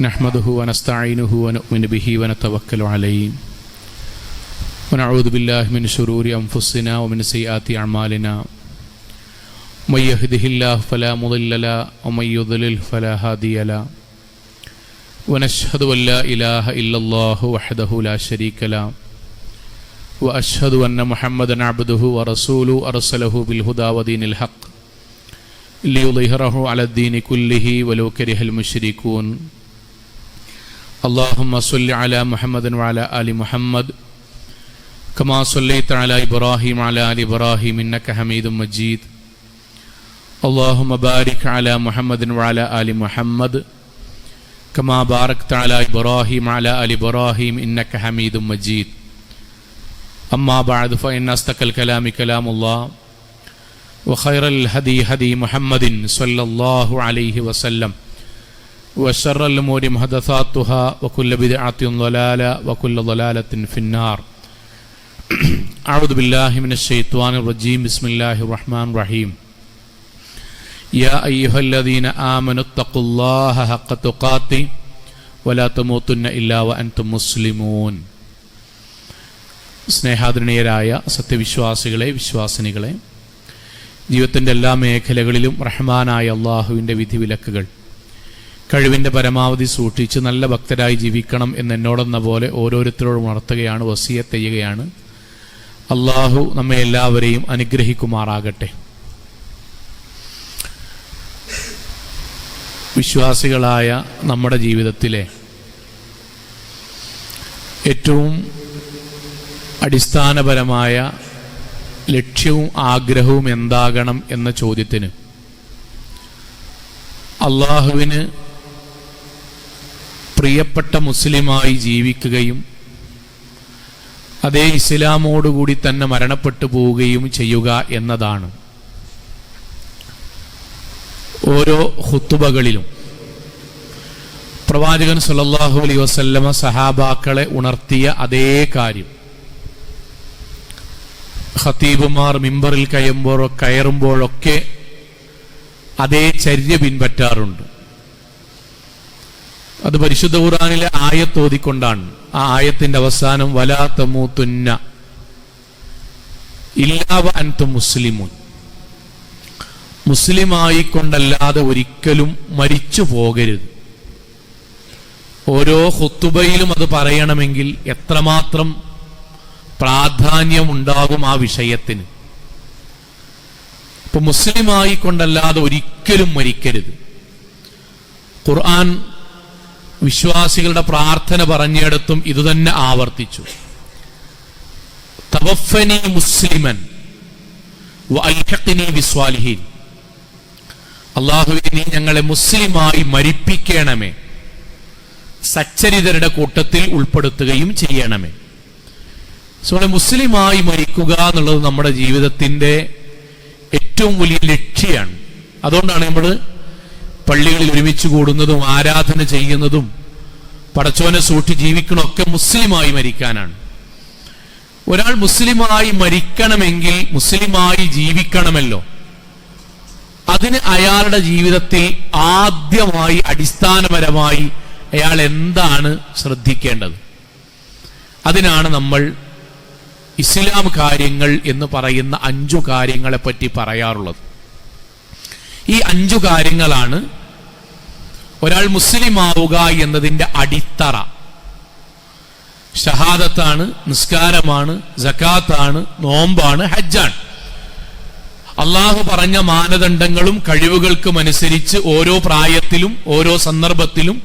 نحمده ونستعينه ونؤمن به ونتوكل عليه ونعوذ بالله من شرور أنفسنا ومن سيئات أعمالنا من يهده الله فلا مضل له ومن يضلل فلا هادي له ونشهد أن لا إله إلا الله وحده لا شريك له وأشهد أن محمدا عبده ورسوله أرسله بالهدى ودين الحق ليظهره على الدين كله ولو كره المشركون اللهم صل على محمد وعلى آل محمد كما صليت على إبراهيم وعلى آل إبراهيم إنك حميد مجيد اللهم بارك على محمد وعلى آل محمد كما باركت على إبراهيم وعلى آل إبراهيم إنك حميد مجيد أما بعد فإن أصدق الكلام كلام الله وخير الهدي هدي محمد صلى الله عليه وسلم وشر الأمور محدثاتها وكل بدعة ضلالة وكل ضلالة في النار أعوذ بالله من الشيطان الرجيم بسم الله الرحمن الرحيم يا أيها الذين آمنوا اتقوا الله حق تقاته ولا تموتن إلا وأنتم مسلمون സ്നേഹാദരണീയരായ സത്യവിശ്വാസികളെ വിശ്വാസിനികളെ, ജീവിതത്തിൻ്റെ എല്ലാ മേഖലകളിലും റഹ്മാനായ അള്ളാഹുവിൻ്റെ വിധിവിലക്കുകൾ കഴിവിൻ്റെ പരമാവധി സൂക്ഷിച്ച് നല്ല ഭക്തരായി ജീവിക്കണം എന്നെന്നോടെന്ന പോലെ ഓരോരുത്തരോടും ഉണർത്തുകയാണ്, വസിയത്ത് ചെയ്യുകയാണ്. അള്ളാഹു നമ്മെ എല്ലാവരെയും അനുഗ്രഹിക്കുമാറാകട്ടെ. വിശ്വാസികളായ നമ്മുടെ ജീവിതത്തിലെ ഏറ്റവും അടിസ്ഥാനപരമായ ലക്ഷ്യവും ആഗ്രഹവും എന്താകണം എന്ന ചോദ്യത്തിന് അള്ളാഹുവിന് പ്രിയപ്പെട്ട മുസ്ലിമായി ജീവിക്കുകയും അതേ ഇസ്ലാമോടുകൂടി തന്നെ മരണപ്പെട്ടു പോവുകയും ചെയ്യുക എന്നതാണ്. ഓരോ ഖുതുബകളിലും പ്രവാചകൻ സല്ലല്ലാഹു അലൈഹി വസല്ലമ സഹാബാക്കളെ ഉണർത്തിയ അതേ കാര്യം ഖതീബുമാർ മിമ്പറിൽ കയറുമ്പോഴൊക്കെ അതേ ചര്യ പിൻപറ്റാറുണ്ട്. അത് പരിശുദ്ധ ഖുർആനിലെ ആയത്ത് ഓതിക്കൊണ്ടാണ്. ആ ആയത്തിന്റെ അവസാനം വലാ തമൂതുന്ന ഇല്ലാ വഅൻതും മുസ്ലിമൂൻ, മുസ്ലിമായിക്കൊണ്ടല്ലാതെ ഒരിക്കലും മരിച്ചു പോകരുത്. ഓരോ ഖുതുബയിലും അത് പറയണമെങ്കിൽ എത്രമാത്രം പ്രാധാന്യമുണ്ടാകും ആ വിഷയത്തിന്. ഇപ്പൊ മുസ്ലിമായിക്കൊണ്ടല്ലാതെ ഒരിക്കലും മരിക്കരുത്. ഖുർആൻ വിശ്വാസികളുടെ പ്രാർത്ഥന പറഞ്ഞിടത്തും ഇതുതന്നെ ആവർത്തിച്ചു. തവഫനി മുസ്ലിമൻ വഅൽഹിഖ്നി ബിസ്വാലിഹീൻ, അല്ലാഹുവേ നീ ഞങ്ങളെ മുസ്ലിമായി മരിപ്പിക്കണമേ, സച്ചരിതരുടെ കൂട്ടത്തിൽ ഉൾപ്പെടുത്തുകയും ചെയ്യണമേ. മുസ്ലിമായി മരിക്കുക എന്നുള്ളത് നമ്മുടെ ജീവിതത്തിന്റെ ഏറ്റവും വലിയ ലക്ഷ്യമാണ്. അതുകൊണ്ടാണ് നമ്മൾ പള്ളികളിൽ ഒരുമിച്ച് കൂടുന്നതും ആരാധന ചെയ്യുന്നതും പടച്ചോനെ സൂക്ഷി ജീവിക്കണമൊക്കെ മുസ്ലിമായി മരിക്കാനാണ്. ഒരാൾ മുസ്ലിമായി മരിക്കണമെങ്കിൽ മുസ്ലിമായി ജീവിക്കണമല്ലോ. അതിന് അയാളുടെ ജീവിതത്തിൽ ആദ്യമായി അടിസ്ഥാനപരമായി അയാൾ എന്താണ് ശ്രദ്ധിക്കേണ്ടത്? അതിനാണ് നമ്മൾ ഇസ്ലാം കാര്യങ്ങൾ എന്ന് പറയുന്ന 5 കാര്യങ്ങളെ പറ്റി പറയാറുള്ളത്. ഈ 5 കാര്യങ്ങളാണ് ഒരാൾ മുസ്ലിം ആവുക എന്നതിൻ്റെ അടിത്തറ. ഷഹാദത്താണ്, നിസ്കാരമാണ്, സകാത്താണ്, നോമ്പാണ്, ഹജ്ജാണ്. അള്ളാഹു പറഞ്ഞ മാനദണ്ഡങ്ങളും കഴിവുകൾക്കും അനുസരിച്ച് ഓരോ പ്രായത്തിലും ഓരോ സന്ദർഭത്തിലും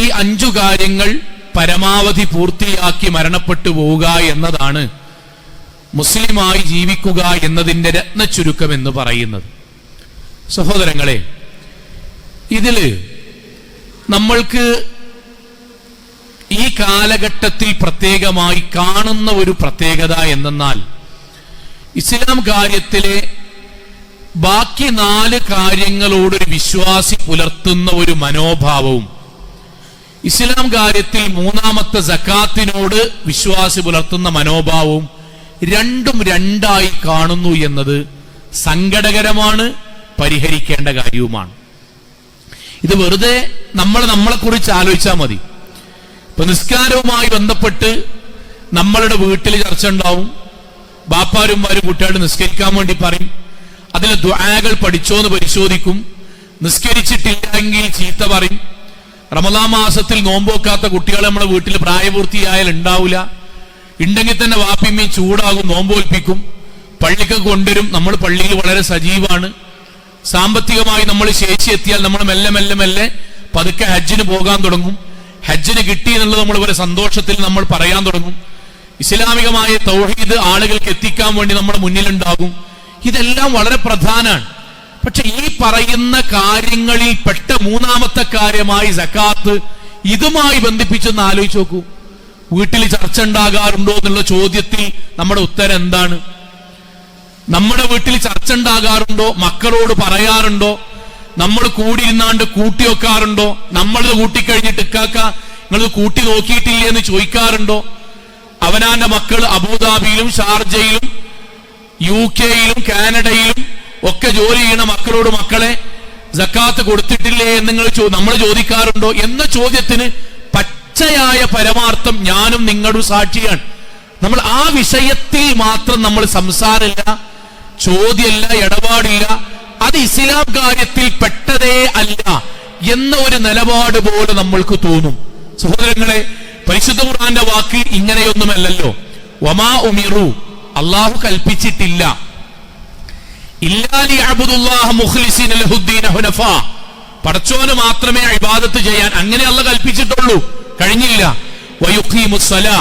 ഈ 5 കാര്യങ്ങൾ പരമാവധി പൂർത്തിയാക്കി മരണപ്പെട്ടു പോവുക എന്നതാണ് മുസ്ലിമായി ജീവിക്കുക എന്നതിൻ്റെ രത്നച്ചുരുക്കം എന്ന് പറയുന്നത്. സഹോദരങ്ങളെ, ഇതില് നമ്മൾക്ക് ഈ കാലഘട്ടത്തിൽ പ്രത്യേകമായി കാണുന്ന ഒരു പ്രത്യേകത എന്തെന്നാൽ, ഇസ്ലാം കാര്യത്തിലെ ബാക്കി 4 കാര്യങ്ങളോടൊരു വിശ്വാസി പുലർത്തുന്ന ഒരു മനോഭാവവും ഇസ്ലാം കാര്യത്തിൽ 3ാമത്തെ സക്കാത്തിനോട് വിശ്വാസി പുലർത്തുന്ന മനോഭാവവും രണ്ടും രണ്ടായി കാണുന്നു എന്നത് സങ്കടകരമാണ്, പരിഹരിക്കേണ്ട കാര്യവുമാണ്. ഇത് വെറുതെ നമ്മളെ കുറിച്ച് ആലോചിച്ചാൽ മതി. ഇപ്പൊ നിസ്കാരവുമായി ബന്ധപ്പെട്ട് നമ്മളുടെ വീട്ടിൽ ചർച്ച ഉണ്ടാവും. ബാപ്പാരുമാരും കുട്ടികളോട് നിസ്കരിക്കാൻ വേണ്ടി പറയും. അതിൽ ദുആകൾ പഠിച്ചോന്ന് പരിശോധിക്കും. നിസ്കരിച്ചിട്ടില്ലെങ്കിൽ ചീത്ത പറയും. റമദാൻ മാസത്തിൽ നോമ്പോക്കാത്ത കുട്ടികൾ നമ്മുടെ വീട്ടിൽ പ്രായപൂർത്തിയായാൽ ഉണ്ടാവില്ല. ഉണ്ടെങ്കിൽ തന്നെ വാപ്പിമ്മയും ചൂടാകും, നോമ്പോൽപ്പിക്കും, പള്ളിക്ക് കൊണ്ടുവരും. നമ്മൾ പള്ളിയിൽ വളരെ സജീവമാണ്. സാമ്പത്തികമായി നമ്മൾ ശേഷി എത്തിയാൽ നമ്മൾ മെല്ലെ മെല്ലെ മെല്ലെ പതുക്കെ ഹജ്ജിന് പോകാൻ തുടങ്ങും. ഹജ്ജിന് കിട്ടി എന്നുള്ളത് നമ്മൾ ഒരു സന്തോഷത്തിൽ നമ്മൾ പറയാൻ തുടങ്ങും. ഇസ്ലാമികമായ തൗഹീദ് ആളുകൾക്ക് എത്തിക്കാൻ വേണ്ടി നമ്മുടെ മുന്നിലുണ്ടാകും. ഇതെല്ലാം വളരെ പ്രധാനമാണ്. പക്ഷെ ഈ പറയുന്ന കാര്യങ്ങളിൽ പെട്ട മൂന്നാമത്തെ കാര്യമായി സക്കാത്ത്, ഇതുമായി ബന്ധിപ്പിച്ചൊന്ന് ആലോചിച്ച് നോക്കൂ. വീട്ടിൽ ചർച്ച ഉണ്ടാകാറുണ്ടോ എന്നുള്ള ചോദ്യത്തിൽ നമ്മുടെ ഉത്തരം എന്താണ്? നമ്മുടെ വീട്ടിൽ ചർച്ച ഉണ്ടാകാറുണ്ടോ? മക്കളോട് പറയാറുണ്ടോ? നമ്മൾ കൂടിയിരുന്നാണ്ട് കൂട്ടി വെക്കാറുണ്ടോ? നമ്മളത് കൂട്ടിക്കഴിഞ്ഞിട്ട് ഇക്കാക്ക നിങ്ങൾ കൂട്ടി നോക്കിയിട്ടില്ലേ എന്ന് ചോദിക്കാറുണ്ടോ? അവനാന്റെ മക്കൾ അബുദാബിയിലും ഷാർജയിലും UK-യിലും കാനഡയിലും ഒക്കെ ജോലി ചെയ്യണ മക്കളോട് മക്കളെ സക്കാത്ത് കൊടുത്തിട്ടില്ലേ എന്ന് നമ്മൾ ചോദിക്കാറുണ്ടോ എന്ന ചോദ്യത്തിന് പച്ചയായ പരമാർത്ഥം ഞാനും നിങ്ങളും സാക്ഷിയാണ്. നമ്മൾ ആ വിഷയത്തിൽ മാത്രം നമ്മൾ സംസാരമില്ല, ചോദ്യമല്ല, ഇടപാടില്ല. അത് ഇസ്ലാം കാര്യത്തിൽ പെട്ടതേ അല്ല എന്ന ഒരു നിലപാട് പോലെ നമ്മൾക്ക് തോന്നും. സഹോദരങ്ങളെ, പരിശുദ്ധ ഖുർആന്റെ വാക്ക് ഇങ്ങനെയൊന്നുമല്ലല്ലോ. വമാ ഉമിറു, അള്ളാഹു കൽപ്പിച്ചിട്ടില്ല, ഇല്ലാ ലിയഅബ്ദുല്ലാഹ മുഖ്ലിസീന ലഹുദ്ദീന ഹുനഫാ, പടച്ചോന് മാത്രമേ ഇബാദത്ത് ചെയ്യാൻ അങ്ങനെ അള്ളാഹു കൽപ്പിച്ചിട്ടുള്ളൂ, കഴിഞ്ഞില്ല. വയുഖീമുസ്സലാ,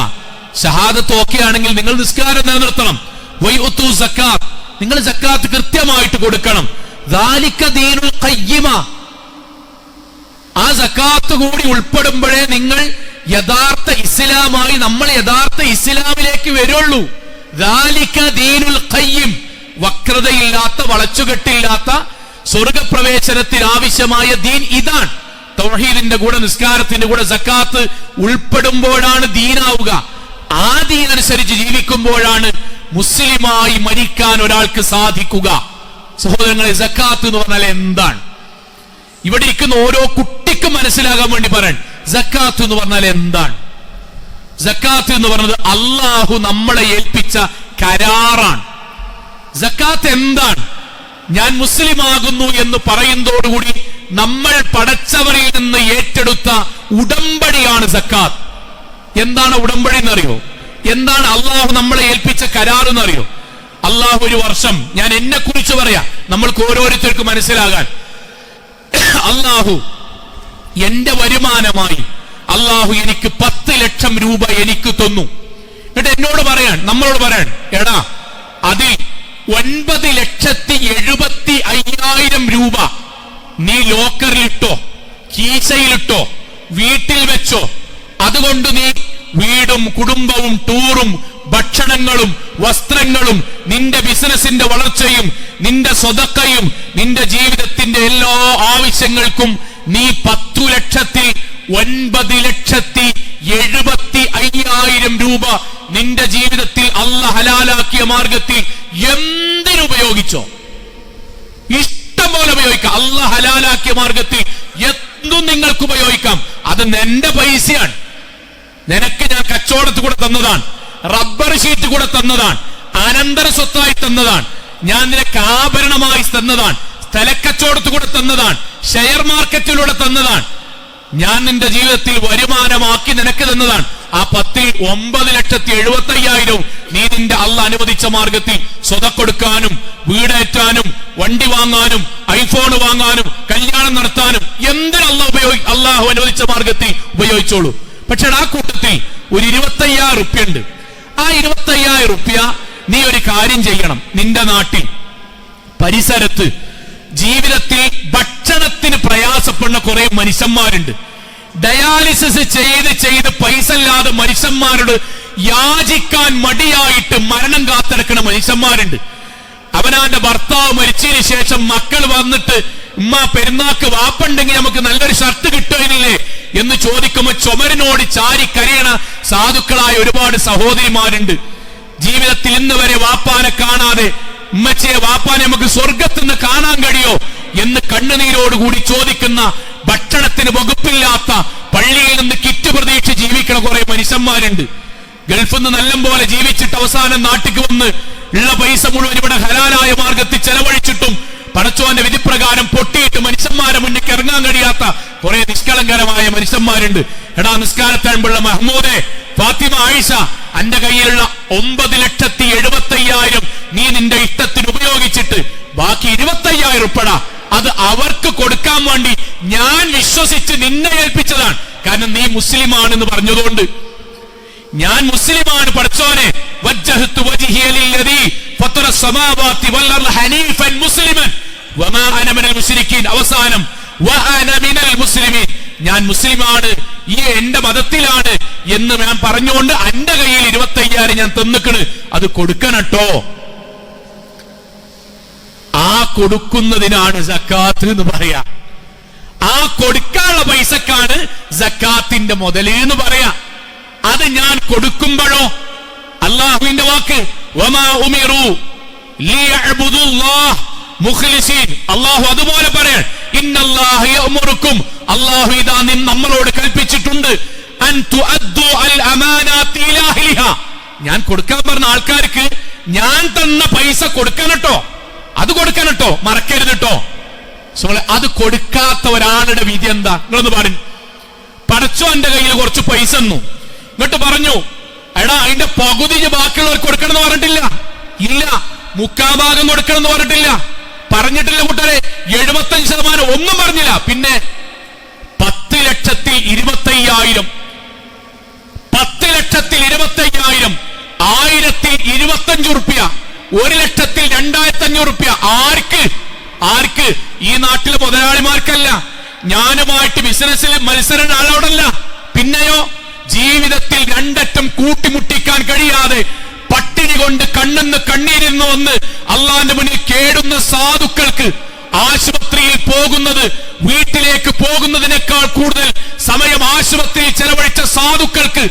ഷഹാദത്ത് ഓക്കെ ആണെങ്കിൽ നിങ്ങൾ നിസ്കാരം നിലനിർത്തണം. വയുഅ്തു സക്കാത്ത്, നിങ്ങൾ സക്കാത്ത് കൃത്യമായിട്ട് കൊടുക്കണം. ദാലിക ദീനുൽ ഖയ്യിമ, ആ സക്കാത്ത് കൂടി ഉൾപ്പെടുമ്പോഴേ നിങ്ങൾ യഥാർത്ഥ ഇസ്ലാമായി, നമ്മൾ യഥാർത്ഥ ഇസ്ലാമിലേക്ക് വരുള്ളൂ. ദാലിക ദീനുൽ ഖയ്യിം, വക്രതയില്ലാത്ത, വളച്ചുകെട്ടില്ലാത്ത, സ്വർഗപ്രവേശനത്തിന് ആവശ്യമായ ദീൻ ഇതാണ്. തൗഹീദിന്റെ കൂടെ നിസ്കാരത്തിന്റെ കൂടെ സക്കാത്ത് ഉൾപ്പെടുമ്പോഴാണ് ദീനാവുക. ആ ദീൻ അനുസരിച്ച് ജീവിക്കുമ്പോഴാണ് മുസ്ലിമായി മരിക്കാൻ ഒരാൾക്ക് സാധിക്കുക. സഹോദരങ്ങളെ, സക്കാത്ത് എന്ന് പറഞ്ഞാൽ എന്താണ്? ഇവിടെ ഇരിക്കുന്ന ഓരോ കുട്ടിക്കും മനസ്സിലാകാൻ വേണ്ടി പറയാൻ, സക്കാത്ത് എന്ന് പറഞ്ഞാൽ എന്താണ്? സക്കാത്ത് എന്ന് പറഞ്ഞത് അള്ളാഹു നമ്മളെ ഏൽപ്പിച്ച കരാറാണ്. സക്കാത്ത് എന്താണ്? ഞാൻ മുസ്ലിം ആകുന്നു എന്ന് പറയുന്നതോടുകൂടി നമ്മൾ പടച്ചവരിൽ നിന്ന് ഏറ്റെടുത്ത ഉടമ്പടിയാണ് സക്കാത്ത്. എന്താണ് ഉടമ്പടി എന്നറിയോ? എന്താണ് അള്ളാഹു നമ്മളെ ഏൽപ്പിച്ച കരാർ എന്നറിയോ? അള്ളാഹു ഒരു വർഷം, ഞാൻ എന്നെ കുറിച്ച് പറയാം നമ്മൾക്ക് ഓരോരുത്തർക്കും മനസ്സിലാകാൻ, അള്ളാഹു എന്റെ വരുമാനമായി അള്ളാഹു എനിക്ക് 10 ലക്ഷം രൂപ എനിക്ക് തന്നു. എന്നിട്ട് എന്നോട് പറയാൻ, നമ്മളോട് പറയാൻ, എടാ അതിൽ 9,70,5,000 രൂപ നീ ലോക്കറിലിട്ടോ, കീശയിലിട്ടോ, വീട്ടിൽ വെച്ചോ. അതുകൊണ്ട് നീ വീടും കുടുംബവും ടൂറും ഭക്ഷണങ്ങളും വസ്ത്രങ്ങളും നിന്റെ ബിസിനസിന്റെ വളർച്ചയും നിന്റെ സ്വതക്കയും നിന്റെ ജീവിതത്തിന്റെ എല്ലാ ആവശ്യങ്ങൾക്കും നീ 10,9,70,5,000 രൂപ നിന്റെ ജീവിതത്തിൽ അല്ലാഹു ഹലാലാക്കിയ മാർഗത്തിൽ എന്തിനുപയോഗിച്ചോ? ഇഷ്ടം പോലെ ഉപയോഗിക്കാം. അല്ലാഹു ഹലാലാക്കിയ മാർഗത്തിൽ എന്തും നിങ്ങൾക്ക് ഉപയോഗിക്കാം. അത് നിന്റെ പൈസയാണ്. നിനക്ക് ഞാൻ കച്ചവടത്തിൽ കൂടെ തന്നതാണ്, റബ്ബർ ഷീറ്റ് കൂടെ തന്നതാണ്, അനന്തര സ്വത്തായി തന്നതാണ്, ഞാൻ നിനക്ക് ആഭരണമായി തന്നതാണ്, സ്ഥലക്കച്ചവടത്തിൽ കൂടെ തന്നതാണ്, ഷെയർ മാർക്കറ്റിലൂടെ തന്നതാണ്, ഞാൻ നിന്റെ ജീവിതത്തിൽ വരുമാനമാക്കി നിനക്ക് തന്നതാണ്. ആ 10,9,70,5,000 നീ നിന്റെ അള്ളാഹ് അനുവദിച്ച മാർഗത്തിൽ സ്വതക്കൊടുക്കാനും വീടേറ്റാനും വണ്ടി വാങ്ങാനും ഐഫോൺ വാങ്ങാനും കല്യാണം നടത്താനും എന്തിനും അള്ളാഹു അനുവദിച്ച മാർഗത്തിൽ ഉപയോഗിച്ചോളൂ. പക്ഷെ ആ കൂട്ടത്തിൽ ഒരു 25,000 റുപ്യ ഉണ്ട്. ആ 25,000 റുപ്യ നീ ഒരു കാര്യം ചെയ്യണം. നിന്റെ നാട്ടിൽ പരിസരത്ത് ജീവിതത്തിൽ ഭക്ഷണത്തിന് പ്രയാസപ്പെടുന്ന കുറെ മനുഷ്യന്മാരുണ്ട്. ഡയാലിസിസ് ചെയ്ത് പൈസ ഇല്ലാതെ മനുഷ്യന്മാരോട് യാചിക്കാൻ മടിയായിട്ട് മരണം കാത്തിടക്കുന്ന മനുഷ്യന്മാരുണ്ട്. അവനാന്റെ ഭർത്താവ് മരിച്ചതിന് ശേഷം മക്കൾ വന്നിട്ട് ഉമ്മ പെരുന്നാക്ക് വാപ്പുണ്ടെങ്കിൽ നമുക്ക് നല്ലൊരു ഷർട്ട് കിട്ടുകയില്ലേ എന്ന് ചോദിക്കുമ്പോൾ ചുമരിനോട് ചാരി കരയണ സാധുക്കളായ ഒരുപാട് സഹോദരിമാരുണ്ട്. ജീവിതത്തിൽ ഇന്ന് വരെ വാപ്പാനെ കാണാതെ, ഉമ്മച്ചയെ വാപ്പാനെ നമുക്ക് സ്വർഗത്തിൽ നിന്ന് കാണാൻ കഴിയോ എന്ന് കണ്ണുനീരോടുകൂടി ചോദിക്കുന്ന ഭക്ഷണത്തിന് വകുപ്പില്ലാത്ത, പള്ളിയിൽ നിന്ന് കിറ്റ് പ്രതീക്ഷിച്ച് ജീവിക്കണ കുറെ മനുഷ്യന്മാരുണ്ട്. ഗൾഫിൽ നിന്ന് നല്ല പോലെ ജീവിച്ചിട്ട് അവസാനം നാട്ടിക്ക് വന്ന് ഉള്ള പൈസ മുഴുവൻ ഇവിടെ ഹലാലായ മാർഗത്തിൽ ചെലവഴിച്ചിട്ടും പടച്ചോന്റെ വിധിപ്രകാരം പൊട്ടിയിട്ട് മനുഷ്യന്മാരെ മുന്നിൽ ഇറങ്ങാൻ കഴിയാത്ത കുറെ നിഷ്കളങ്കരമായ മനുഷ്യന്മാരുണ്ട്. എടാ നിസ്കാരത്താഴുമ്പുള്ള മഹ്മൂദെ, ഫാത്തിമ, ആയിഷ, അന്റെ കയ്യിലുള്ള 9,70,75,000 നീ നിന്റെ ഇഷ്ടത്തിന് ഉപയോഗിച്ചിട്ട് ബാക്കി 25,000 ഉൾപ്പെട അത് അവർക്ക് കൊടുക്കാൻ വേണ്ടി ഞാൻ വിശ്വസിച്ച് നിന്നെ ഏൽപ്പിച്ചതാണ്. കാരണം നീ മുസ്ലിമാണെന്ന് പറഞ്ഞതുകൊണ്ട്. ഞാൻ മുസ്ലിമാണ് പടച്ചോനെ, വജ്ജഹ്തു വജ്ഹിയ ലില്ലദീ ഫത്തറ സമാവാതി വൽ അർള ഹനീഫൻ മുസ്ലിമൻ വമാ അന മിനൽ മുശ്രിക്കീൻ. അവസാനം വഅന മിനൽ മുസ്ലിമീൻ, ഞാൻ മുസ്ലിമാണ്, ഈ എന്റെ മതത്തിലാണ് എന്ന് ഞാൻ പറഞ്ഞുകൊണ്ട് എന്റെ കയ്യിൽ 25,000 ഞാൻ തന്നിക്കണ്, അത് കൊടുക്കണട്ടോ. ആ കൊടുക്കുന്നതിനാണ് സക്കാത്ത് എന്ന് പറയാ. ആ കൊടുക്കാനുള്ള പൈസക്കാണ് സക്കാത്തിന്റെ മുതല് എന്ന് പറയാ. അത് ഞാൻ കൊടുക്കുമ്പോഴോ അല്ലാഹുവിന്റെ വാക്ക് വമാ ഉമിറു ലിയഅ്ബുദുല്ലാഹ് മുഖ്ലിസീൻ, അല്ലാഹു അതുപോലെ പറയാൻ ഇന്നല്ലാഹ യഅ്മുറുക്കും, അല്ലാഹു ഇദാ നമ്മളോട് കൽപ്പിച്ചിട്ടുണ്ട് അൻ തുഅദ്ദു അൽ അമാനാതി ഇലാ അഹ്ലിഹാ, ഞാൻ കൊടുക്കാൻ പറഞ്ഞ ആൾക്കാർക്ക് ഞാൻ തന്ന പൈസ കൊടുക്കണട്ടോ, അത് കൊടുക്കണട്ടോ, മറക്കരുതട്ടോ. അത് കൊടുക്കാത്ത ഒരാളുടെ വിധി എന്താ? നിങ്ങളൊന്ന് പറഞ്ഞു. പടച്ചോന്റെ കയ്യിൽ കുറച്ച് പൈസ തന്നു, എന്നിട്ട് പറഞ്ഞു എടാ അതിന്റെ പകുതി ബാക്കിയുള്ളവർക്ക് കൊടുക്കണം എന്ന് പറഞ്ഞിട്ടില്ല. ഇല്ല, 3/4 കൊടുക്കണം എന്ന് പറഞ്ഞിട്ടില്ല. പറഞ്ഞിട്ടില്ല കൂട്ടരെ. 75% ഒന്നും പറഞ്ഞില്ല. പിന്നെ 10,25,000 10,25,000 1025 ഉറുപ്പ്യ, 1,02,500 ഉറുപ്പ്യ ആർക്ക്? ഈ നാട്ടിലെ മുതലാളിമാർക്കല്ല, ഞാനുമായിട്ട് ബിസിനസ്സിൽ മത്സരം ആളോടല്ല. പിന്നെയോ ജീവിതത്തിൽ രണ്ടറ്റം കൂട്ടിമുട്ടിക്കാൻ കഴിയാതെ പട്ടിണി കൊണ്ട് കണ്ണെന്ന് കണ്ണീരിന്ന് വന്ന് അള്ളാന്റെ മുന്നിൽ കേടുന്ന സാധുക്കൾക്ക് ആശുപത്രിയിൽ പോകുന്നത്, വീട്ടിലേക്ക് പോകുന്നതിനേക്കാൾ കൂടുതൽ സമയം ആശുപത്രിയിൽ ചെലവഴിച്ച സാധുക്കൾക്ക്,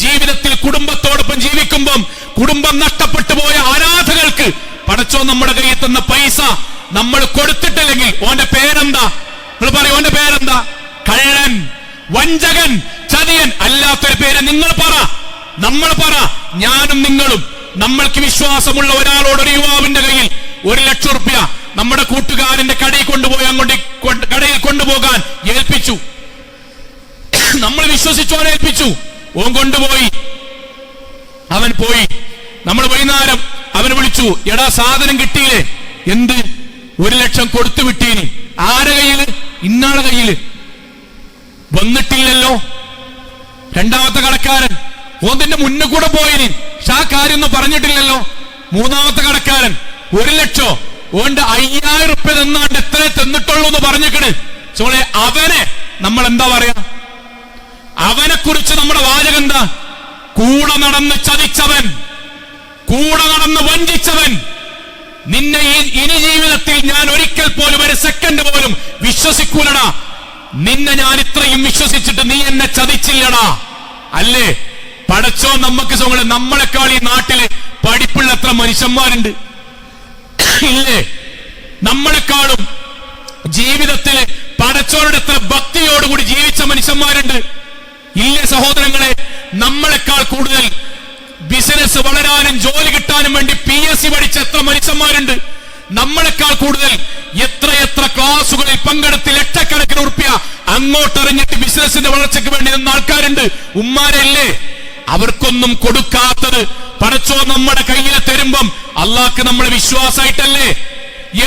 ജീവിതത്തിൽ കുടുംബത്തോടൊപ്പം ജീവിക്കുമ്പം കുടുംബം നഷ്ടപ്പെട്ടു പോയ ആരാധകർക്ക് പടച്ചോ നമ്മുടെ കയ്യിൽ തന്ന പൈസ നമ്മൾ കൊടുത്തിട്ടില്ലെങ്കിൽ ഓന്റെ പേരെന്താ? നിങ്ങൾ പറയും, ഓന്റെ പേരെന്താ? കള്ളൻ, വഞ്ചകൻ, ചതിയൻ. അല്ലാത്തൊരു പേര് നിങ്ങൾ പറ, നമ്മൾ പറ. ഞാനും നിങ്ങളും നമ്മൾക്ക് വിശ്വാസമുള്ള ഒരാളോട്, ഒരു യുവാവിന്റെ കയ്യിൽ 1,00,000 ഉറുപ്പ്യ നമ്മുടെ കൂട്ടുകാരന്റെ കടയിൽ കൊണ്ടുപോയി അങ്ങോട്ട് കടയിൽ കൊണ്ടുപോകാൻ ഏൽപ്പിച്ചു. നമ്മൾ വിശ്വസിച്ചോനെ ഏൽപ്പിച്ചു. ഓൻ കൊണ്ടുപോയി. അവൻ പോയി. നമ്മൾ വൈകുന്നേരം അവനെ വിളിച്ചു, എടാ സാധനം കിട്ടിയില്ലേ? എന്ത്? 1,00,000 കൊടുത്തു വിട്ടീനി. ആരെ കയ്യില്? ഇന്നാളെ കയ്യില്. വന്നിട്ടില്ലല്ലോ. രണ്ടാമത്തെ കടക്കാരൻ ഓന്റെ മുന്നേ കൂടെ പോയിനി, പക്ഷെ ആ കാര്യമൊന്നും പറഞ്ഞിട്ടില്ലല്ലോ. മൂന്നാമത്തെ കടക്കാരൻ 1,00,000 ഓന്റെ 5,000 ഉറുപ്പ്യ തന്നാണ്ട് എത്ര തന്നിട്ടുള്ളൂ എന്ന് പറഞ്ഞിക്കണ്. ചോളെ അവനെ നമ്മൾ എന്താ പറയാ? അവനെ കുറിച്ച് നമ്മുടെ വാചകം എന്താ? കൂടെ നടന്ന് ചതിച്ചവൻ, കൂടെ നടന്ന് വഞ്ചിച്ചവൻ. നിന്നെ ഇനി ജീവിതത്തിൽ ഞാൻ ഒരിക്കൽ പോലും, ഒരു സെക്കൻഡ് പോലും വിശ്വസിക്കൂലടാ. നിന്നെ ഞാൻ ഇത്രയും വിശ്വസിച്ചിട്ട് നീ എന്നെ ചതിച്ചില്ലടാ. അല്ലേ? പടച്ചോ നമുക്ക് നമ്മളെക്കാൾ ഈ നാട്ടില് പഠിപ്പുള്ള എത്ര മനുഷ്യന്മാരുണ്ട് ഇല്ലേ? നമ്മളെക്കാളും ജീവിതത്തില് പടച്ചോരുടെ എത്ര ഭക്തിയോടുകൂടി ജീവിച്ച മനുഷ്യന്മാരുണ്ട് ഇല്ലേ സഹോദരങ്ങളെ? നമ്മളെക്കാൾ കൂടുതൽ ബിസിനസ് വളരാനും ജോലി കിട്ടാനും വേണ്ടി PSC പഠിച്ച എത്ര മനുഷ്യന്മാരുണ്ട്? നമ്മളെക്കാൾ കൂടുതൽ എത്ര ക്ലാസുകളിൽ പങ്കെടുത്ത് ലക്ഷക്കണക്കിന് ഉറുപ്പ്യ അങ്ങോട്ടെറിഞ്ഞിട്ട് ബിസിനസിന്റെ വളർച്ചയ്ക്ക് വേണ്ടി നിന്ന ആൾക്കാരുണ്ട്. ഉമ്മാരല്ലേ? അവർക്കൊന്നും കൊടുക്കാത്തത് പടച്ചോ നമ്മുടെ കയ്യിൽ തരുമ്പം അള്ളാഹ്ക്ക് നമ്മളെ വിശ്വാസമായിട്ടല്ലേ?